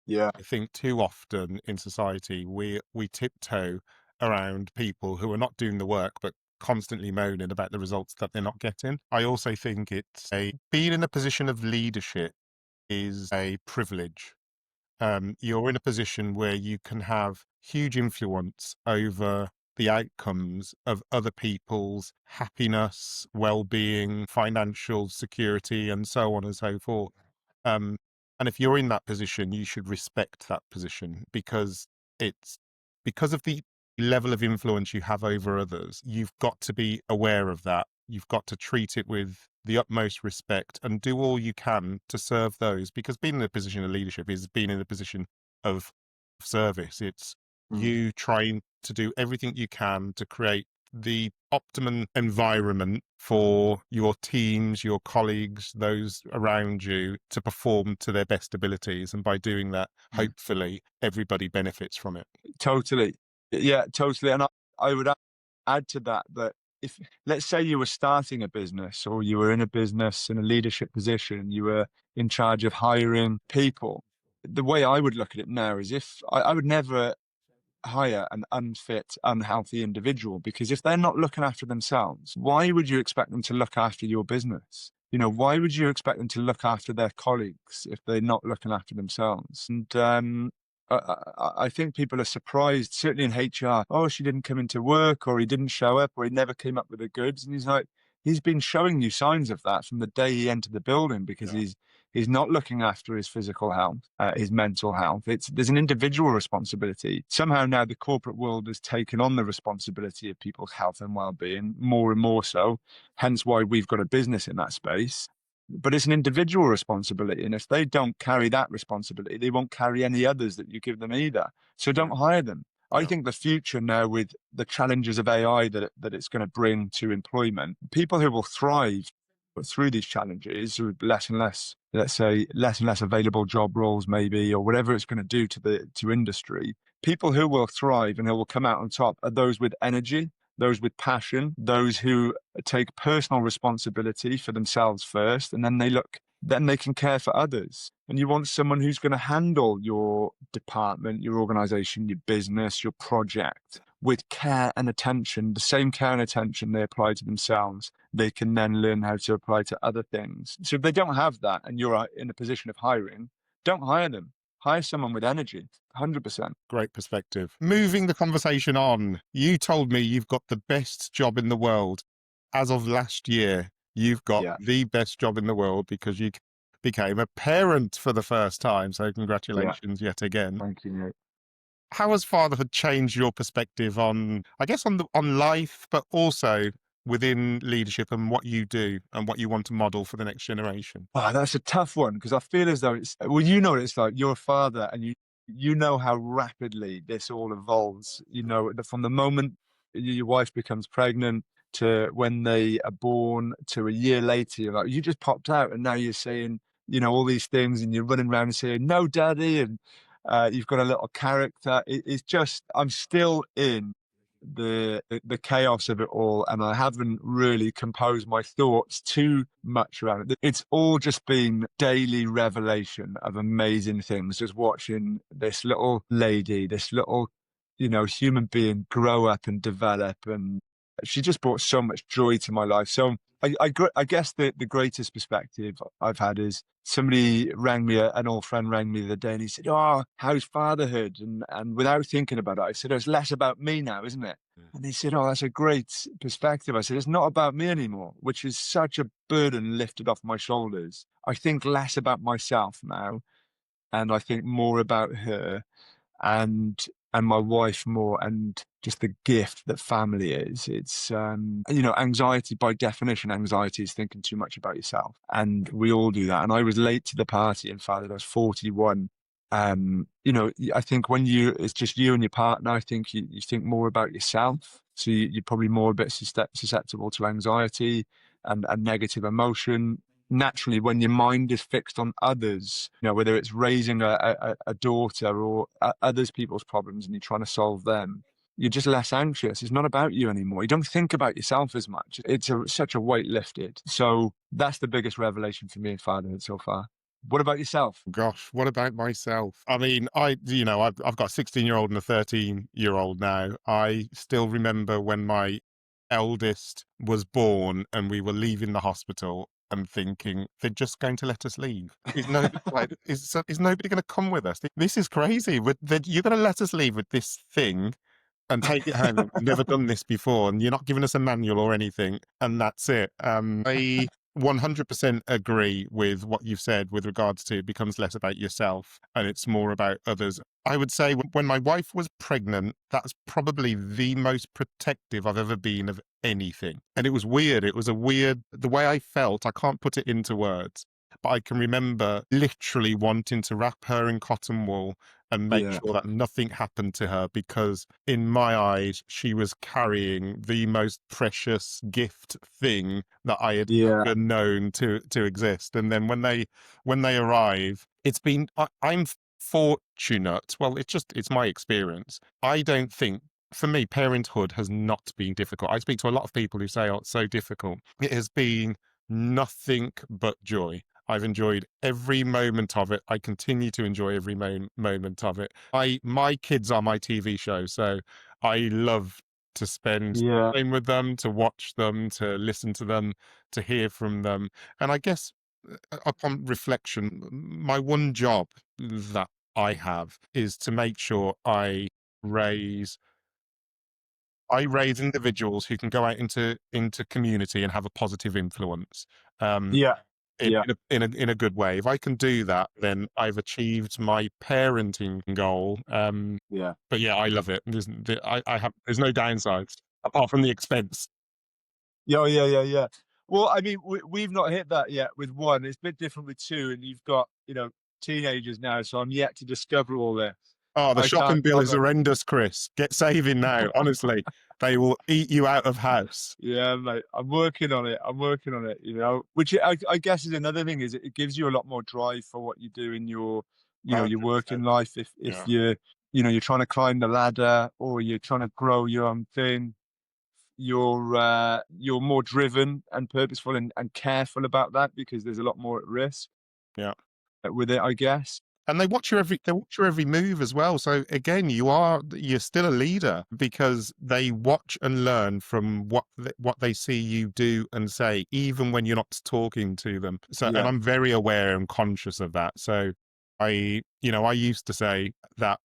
Yeah. I think too often in society we tiptoe around people who are not doing the work but constantly moaning about the results that they're not getting. I also think it's a being in a position of leadership is a privilege. You're in a position where you can have huge influence over the outcomes of other people's happiness, well-being, financial security, and so on and so forth. Um, and if you're in that position, you should respect that position because it's because of the level of influence you have over others. You've got to be aware of that. You've got to treat it with the utmost respect and do all you can to serve those, because being in a position of leadership is being in a position of service. It's Mm. you trying to do everything you can to create the optimum environment for your teams, your colleagues, those around you to perform to their best abilities. And by doing that, Mm. hopefully everybody benefits from it. Totally. Yeah, totally. And I would add to that, if, let's say you were starting a business, or you were in a business in a leadership position, you were in charge of hiring people. The way I would look at it now is, if I would never hire an unfit, unhealthy individual, because if they're not looking after themselves, why would you expect them to look after your business? Why would you expect them to look after their colleagues if they're not looking after themselves? And I think people are surprised, certainly in HR. Oh, she didn't come into work, or he didn't show up, or he never came up with the goods. And he's like, he's been showing you signs of that from the day he entered the building, because Yeah. he's not looking after his physical health, his mental health. There's an individual responsibility. Somehow now the corporate world has taken on the responsibility of people's health and well-being, more and more so. Hence why we've got a business in that space. But it's an individual responsibility. And if they don't carry that responsibility, they won't carry any others that you give them either. So Yeah. don't hire them. I Yeah. think the future now, with the challenges of AI that it's going to bring to employment, people who will thrive through these challenges, with less and less, let's say, less and less available job roles, maybe, or whatever it's going to do to industry, people who will thrive and who will come out on top are those with energy, those with passion, those who take personal responsibility for themselves first, and then they can care for others. And you want someone who's going to handle your department, your organization, your business, your project with care and attention, the same care and attention they apply to themselves, they can then learn how to apply to other things. So if they don't have that, and you're in a position of hiring, don't hire them. Hire someone with energy, 100%. Great perspective. Moving the conversation on, you told me you've got the best job in the world. As of last year, you've got Yeah, the best job in the world because you became a parent for the first time. So yeah. congratulations yet again. Thank you, mate. How has fatherhood changed your perspective on, I guess, on life, but also within leadership and what you do and what you want to model for the next generation? Oh, that's a tough one, because I feel as though it's, well, what it's like. You're a father, and you know how rapidly this all evolves. From the moment your wife becomes pregnant to when they are born to a year later, you're like, you just popped out, and now you're saying, all these things, and you're running around and saying, "No, daddy," and you've got a little character. It's just, I'm still in the chaos of it all, and I haven't really composed my thoughts too much around it. It's all just been daily revelation of amazing things. Just watching this little lady, this little human being grow up and develop. And she just brought so much joy to my life. So I guess the greatest perspective I've had is somebody rang me, an old friend rang me the other day, and he said, "Oh, how's fatherhood?" And without thinking about it, I said, "Oh, it's less about me now, isn't it?" And he said, "Oh, that's a great perspective." I said, "It's not about me anymore," which is such a burden lifted off my shoulders. I think less about myself now, and I think more about her and my wife more, and just the gift that family is. It's anxiety, by definition, anxiety is thinking too much about yourself, and we all do that. And I was late to the party. In fact, I was 41. I think when it's just you and your partner, I think you think more about yourself, so you're probably more a bit susceptible to anxiety and negative emotion. Naturally, when your mind is fixed on others, whether it's raising a daughter or others people's problems, and you're trying to solve them, you're just less anxious. It's not about you anymore. You don't think about yourself as much. It's such a weight lifted. So that's the biggest revelation for me in fatherhood so far. What about yourself? Gosh, what about myself? I mean, I've got a 16-year-old and a 13-year-old now. I still remember when my eldest was born and we were leaving the hospital and thinking they're just going to let us leave. Is nobody is nobody going to come with us? This is crazy. You're going to let us leave with this thing and take it home. We've never done this before, and you're not giving us a manual or anything, and that's it. I 100% agree with what you've said with regards to it becomes less about yourself and it's more about others. I would say when my wife was pregnant, that's probably the most protective I've ever been of anything. And it was weird. It was the way I felt, I can't put it into words, but I can remember literally wanting to wrap her in cotton wool and make Yeah, sure that nothing happened to her, because in my eyes, she was carrying the most precious gift thing that I had yeah, ever known to exist. And then when they arrive, I'm fortunate. Well, it's my experience. I don't think, for me, parenthood has not been difficult. I speak to a lot of people who say, "Oh, it's so difficult." It has been nothing but joy. I've enjoyed every moment of it. I continue to enjoy every moment of it. My kids are my TV show, so I love to spend yeah, time with them, to watch them, to listen to them, to hear from them. And I guess upon reflection, my one job that I have is to make sure raise I raise individuals who can go out into community and have a positive influence. Um, yeah, in yeah, in a good way. If I can do that, then I've achieved my parenting goal. yeah. But yeah, I love it. There's no downsides apart from the expense. Yeah, oh, yeah, yeah, yeah. Well, I mean, we've not hit that yet with one. It's a bit different with two, and you've got, teenagers now, so I'm yet to discover all this. Oh, the I shopping can't bill is comment. horrendous, Chris. Get saving now. Honestly, they will eat you out of house. Yeah, mate, I'm working on it. I'm working on it, which I guess is another thing, is it gives you a lot more drive for what you do in your working 100%. life. If Yeah, you're trying to climb the ladder, or you're trying to grow your own thing, you're more driven and purposeful and careful about that, because there's a lot more at risk yeah. with it, I guess. And they watch your every move as well. So again, you're still a leader because they watch and learn from what they see you do and say, even when you're not talking to them. So, and Yeah, I'm very aware and conscious of that. So I used to say that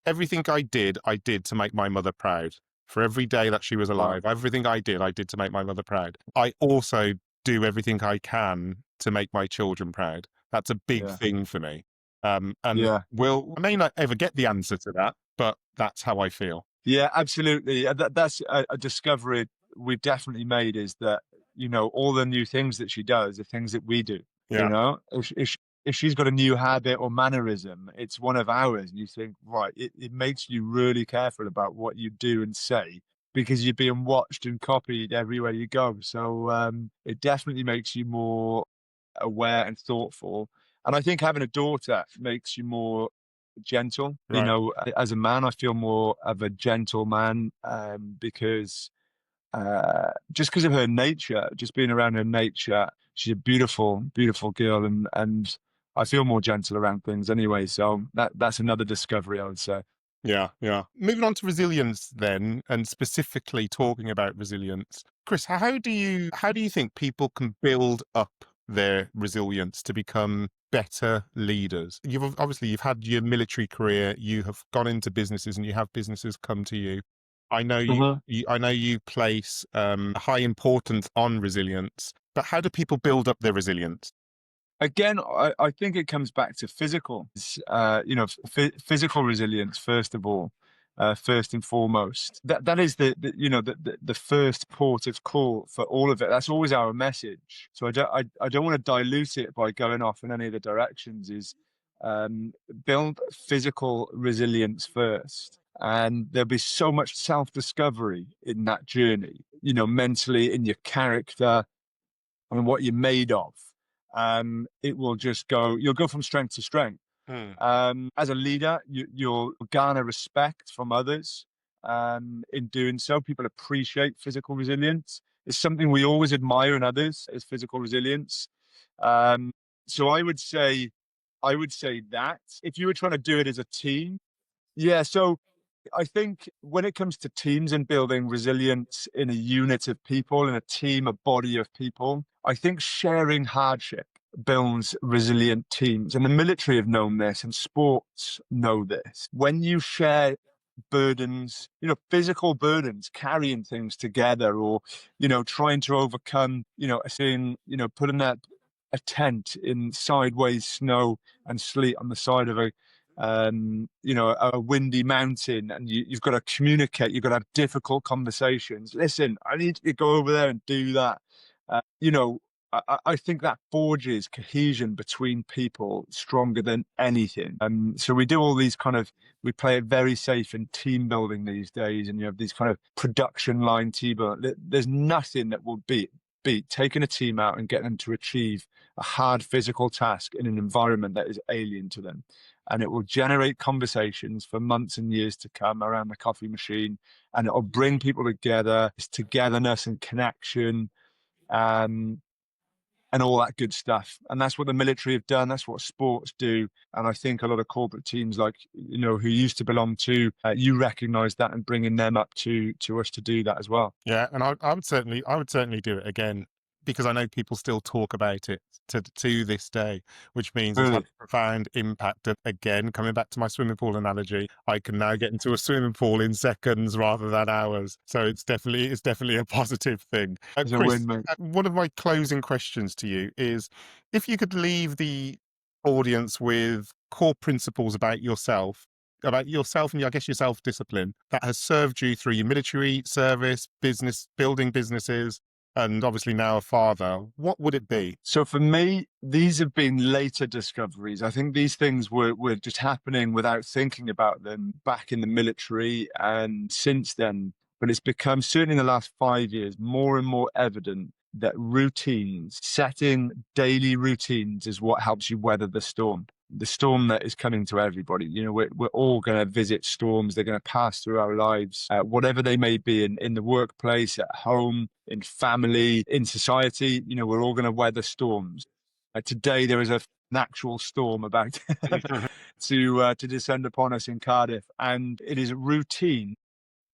everything I did to make my mother proud. For every day that she was wow, alive, everything I did to make my mother proud. I also do everything I can to make my children proud. That's a big yeah, thing for me. And yeah. I may not ever get the answer to that, but that's how I feel. Yeah, absolutely. That's a discovery we've definitely made, is that, all the new things that she does are things that we do. Yeah, If she's got a new habit or mannerism, it's one of ours. And you think, right, it makes you really careful about what you do and say, because you're being watched and copied everywhere you go. So it definitely makes you more aware and thoughtful. And I think having a daughter makes you more gentle. right. As a man, I feel more of a gentle man, because just because of her nature, just being around her nature. She's a beautiful, beautiful girl, and I feel more gentle around things anyway. So that's another discovery, I would say. Yeah, yeah. Moving on to resilience then, and specifically talking about resilience. Chris, how do you think people can build up their resilience to become better leaders? Obviously you've had your military career, you have gone into businesses and you have businesses come to you. I know you place high importance on resilience, but how do people build up their resilience? Again, I think it comes back to physical, physical resilience, first of all, first and foremost. That is the first port of call for all of it. That's always our message. So I don't want to dilute it by going off in any of the directions. Um, Build physical resilience first. And there'll be so much self-discovery in that journey, mentally, in your character, and what you're made of. You'll go from strength to strength. Hmm. As a leader, you'll garner respect from others. In doing so, people appreciate physical resilience. It's something we always admire in others, is physical resilience. Um, so I would say that if you were trying to do it as a team, yeah. So I think when it comes to teams and building resilience in a unit of people, in a team, a body of people, I think sharing hardship builds resilient teams. And the military have known this, and sports know this. When you share burdens, physical burdens, carrying things together, or, trying to overcome, putting a tent in sideways snow and sleet on the side of a windy mountain, and you've got to communicate, you've got to have difficult conversations. Listen, I need you to go over there and do that. Uh, you know, I think that forges cohesion between people stronger than anything. So we do all these we play it very safe in team building these days, and you have these kind of production line team. There's nothing that will beat taking a team out and getting them to achieve a hard physical task in an environment that is alien to them. And it will generate conversations for months and years to come around the coffee machine. And it will bring people together, it's togetherness and connection, um, and all that good stuff. And that's what the military have done. That's what sports do. And I think a lot of corporate teams, like, who used to belong to, you recognize that and bringing them up to us to do that as well. Yeah, and I would certainly do it again, because I know people still talk about it to this day, which means it's had Really. a profound impact. Again, coming back to my swimming pool analogy, I can now get into a swimming pool in seconds rather than hours. So it's definitely a positive thing. It's a Chris, win, mate. one of my closing questions to you is, if you could leave the audience with core principles about yourself and I guess your self-discipline that has served you through your military service, business, building businesses, and obviously now a father, what would it be? So for me, these have been later discoveries. I think these things were just happening without thinking about them back in the military and since then. But it's become, certainly in the last 5 years, more and more evident that routines, setting daily routines, is what helps you weather the storm. The storm that is coming to everybody. We're all going to visit storms. They're going to pass through our lives, whatever they may be, in the workplace, at home, in family, in society. We're all going to weather storms. Today, there is an actual storm about to descend upon us in Cardiff, and it is routine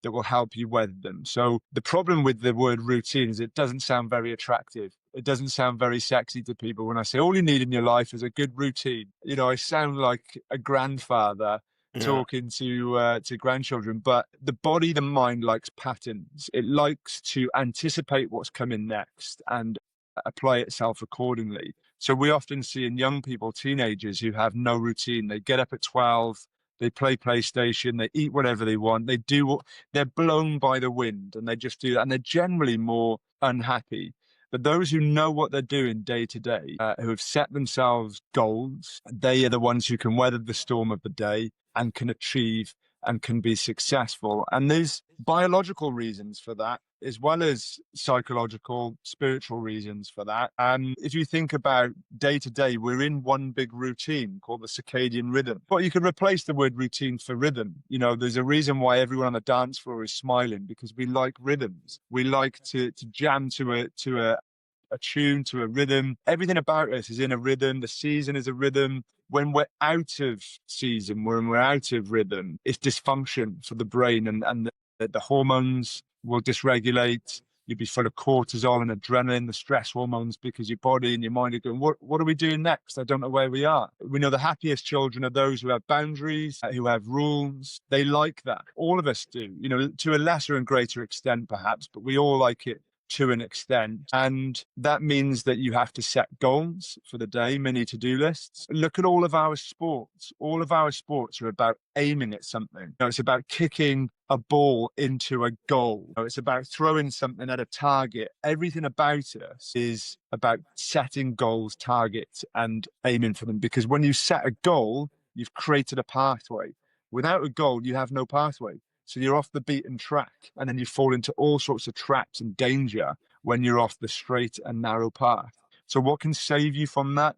that will help you weather them. So the problem with the word routine is it doesn't sound very attractive. It doesn't sound very sexy to people when I say all you need in your life is a good routine. I sound like a grandfather Yeah. talking to grandchildren, but the body, the mind likes patterns. It likes to anticipate what's coming next and apply itself accordingly. So we often see in young people, teenagers, who have no routine. They get up at 12, they play PlayStation, they eat whatever they want, they're blown by the wind, and they just do that. And they're generally more unhappy. But those who know what they're doing day to day, who have set themselves goals, they are the ones who can weather the storm of the day and can achieve and can be successful. And there's biological reasons for that, as well as psychological, spiritual reasons for that. And if you think about day to day, we're in one big routine called the circadian rhythm. But you could replace the word routine for rhythm. There's a reason why everyone on the dance floor is smiling, because we like rhythms. We like to jam to a attuned to a rhythm. Everything about us is in a rhythm. The season is a rhythm. When we're out of season, when we're out of rhythm, it's dysfunction for the brain, and the hormones will dysregulate. You'll be full of cortisol and adrenaline, the stress hormones, because your body and your mind are going, what are we doing next? I don't know where we are. We know the happiest children are those who have boundaries, who have rules. They like that. All of us do, to a lesser and greater extent, perhaps, but we all like it to an extent. And that means that you have to set goals for the day, mini to-do lists. Look at all of our sports. All of our sports are about aiming at something. It's about kicking a ball into a goal. It's about throwing something at a target. Everything about us is about setting goals, targets, and aiming for them. Because when you set a goal, you've created a pathway. Without a goal, you have no pathway. So you're off the beaten track, and then you fall into all sorts of traps and danger when you're off the straight and narrow path. So what can save you from that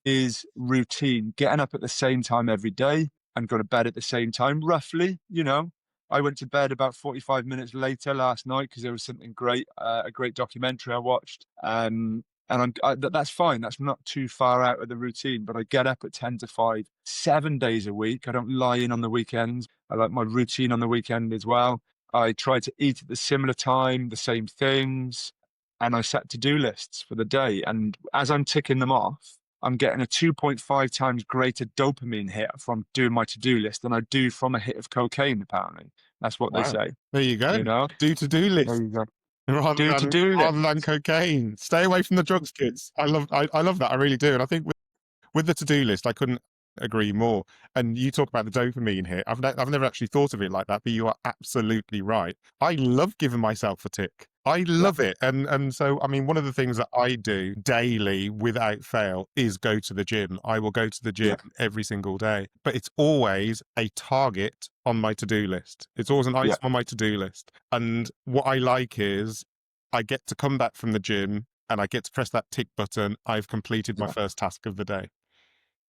is routine, getting up at the same time every day and go to bed at the same time, roughly. I went to bed about 45 minutes later last night because there was something great, a great documentary I watched. That's fine. That's not too far out of the routine, but I get up at 10 to 5, 7 days a week. I don't lie in on the weekends. I like my routine on the weekend as well. I try to eat at the similar time, the same things, and I set to-do lists for the day. And as I'm ticking them off, I'm getting a 2.5 times greater dopamine hit from doing my to-do list than I do from a hit of cocaine, apparently. That's what they Wow. say, There you go. you know? Do to-do There list you go. rather Do than to-do rather than lists. cocaine. Stay away from the drugs, kids. I love that. I really do. And I think with the to-do list, I couldn't agree more. And you talk about the dopamine here. I've never actually thought of it like that, but you are absolutely right. I love giving myself a tick. I Yeah, love it. And so, I mean, one of the things that I do daily without fail is go to the gym. I will go to the gym yeah, every single day, but it's always a target on my to-do list. It's always an yeah, item on my to-do list. And what I like is I get to come back from the gym and I get to press that tick button. I've completed my yeah, first task of the day.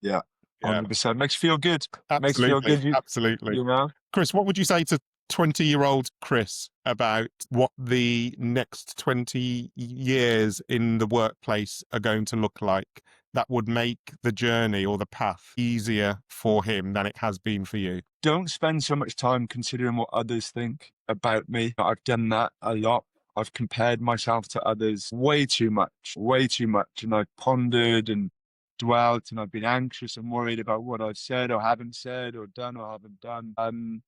yeah. Yeah, 100%. Makes you feel good. Makes you feel absolutely. good, Absolutely. you know? Chris, what would you say to 20-year-old Chris about what the next 20 years in the workplace are going to look like that would make the journey or the path easier for him than it has been for you? Don't spend so much time considering what others think about me. I've done that a lot. I've compared myself to others way too much, way too much. And I've pondered and dwelt, and I've been anxious and worried about what I've said or haven't said or done or haven't done.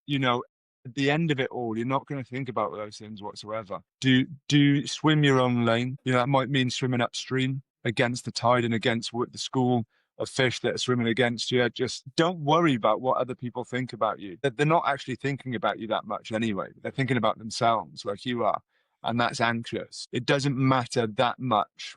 You know, at the end of it all, you're not going to think about those things whatsoever. Do swim your own lane. That might mean swimming upstream against the tide and against the school of fish that are swimming against you. Just don't worry about what other people think about you. They're not actually thinking about you that much anyway. They're thinking about themselves like you are. And that's anxious. It doesn't matter that much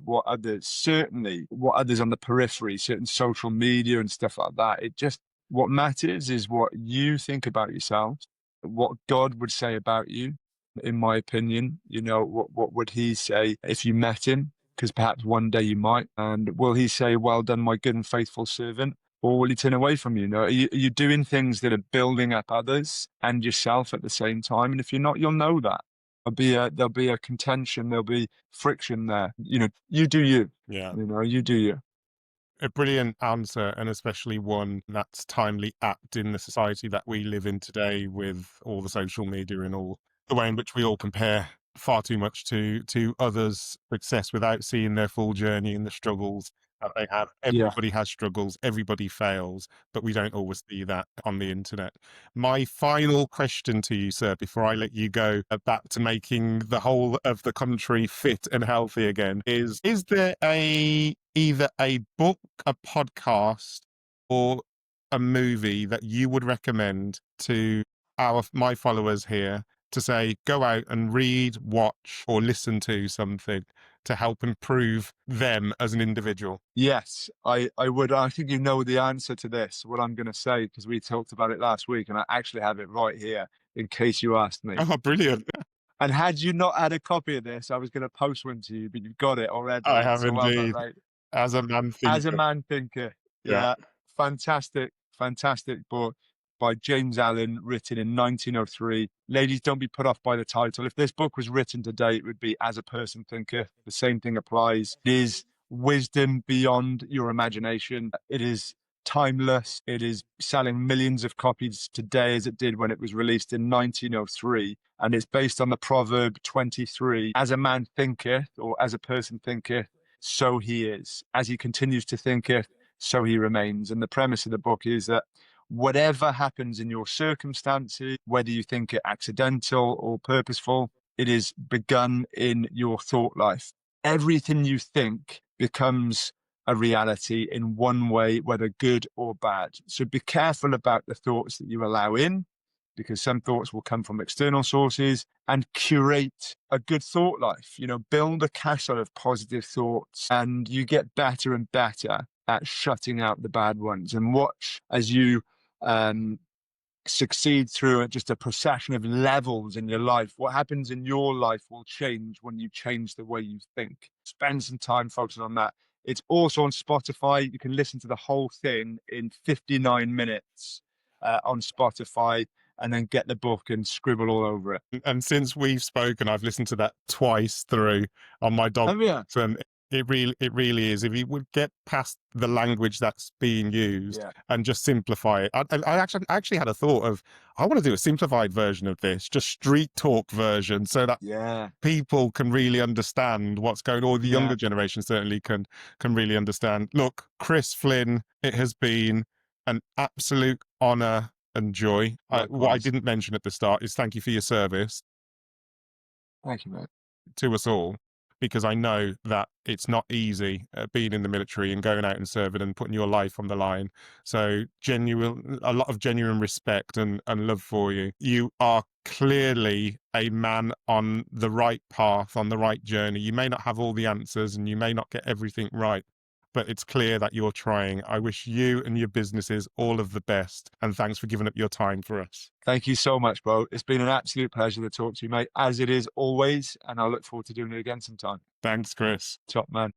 certainly what others on the periphery, certain social media and stuff like that. What matters is what you think about yourself, what God would say about you, in my opinion. What would he say if you met him? Because perhaps one day you might. And will he say, well done, my good and faithful servant? Or will he turn away from you? Are you doing things that are building up others and yourself at the same time? And if you're not, you'll know that. There'll be a contention, there'll be friction there. You do you. Yeah. You do you. A brilliant answer, and especially one that's timely apt in the society that we live in today, with all the social media and all the way in which we all compare far too much to others' success without seeing their full journey and the struggles that they have. Yeah. Everybody has struggles, everybody fails, but we don't always see that on the internet. My final question to you, sir, before I let you go back to making the whole of the country fit and healthy again, is there either a book, a podcast, or a movie that you would recommend to my followers here to say, go out and read, watch, or listen to something to help improve them as an individual? Yes, I would. I think you know the answer to this, what I'm going to say, because we talked about it last week, and I actually have it right here in case you asked me. Oh, brilliant. And had you not had a copy of this, I was going to post one to you, but you've got it I already. have So well done, indeed. mate. As a man As a thinker. man thinker. Yeah. Yeah. Fantastic, fantastic book by James Allen, written in 1903. Ladies, don't be put off by the title. If this book was written today, it would be As a Person Thinketh. The same thing applies. It is wisdom beyond your imagination. It is timeless. It is selling millions of copies today as it did when it was released in 1903. And it's based on the proverb 23, as a man thinketh, or as a person thinketh, so he is. As he continues to thinketh, so he remains. And the premise of the book is that whatever happens in your circumstances, whether you think it accidental or purposeful, it is begun in your thought life. Everything you think becomes a reality in one way, whether good or bad. So be careful about the thoughts that you allow in, because some thoughts will come from external sources, and curate a good thought life. Build a castle of positive thoughts, and you get better and better at shutting out the bad ones. And watch as you succeed through just a procession of levels in your life. What happens in your life will change when you change the way you think. Spend some time focusing on that. It's also on Spotify. You can listen to the whole thing in 59 minutes on Spotify, and then get the book and scribble all over it. And since we've spoken, I've listened to that twice through on my dog. Oh, yeah. And it really is. If you would get past the language that's being used and just simplify it. I actually had a thought of, I want to do a simplified version of this, just street talk version, so that people can really understand what's going on. Or the younger generation certainly can really understand. Look, Chris Flynn, it has been an absolute honor and joy. What I didn't mention at the start is thank you for your service. Thank you, mate. To us all, because I know that it's not easy being in the military and going out and serving and putting your life on the line. So a lot of genuine respect and love for you. You are clearly a man on the right path, on the right journey. You may not have all the answers and you may not get everything right, but it's clear that you're trying. I wish you and your businesses all of the best, and thanks for giving up your time for us. Thank you so much, bro. It's been an absolute pleasure to talk to you, mate, as it is always, and I look forward to doing it again sometime. Thanks, Chris. Top man.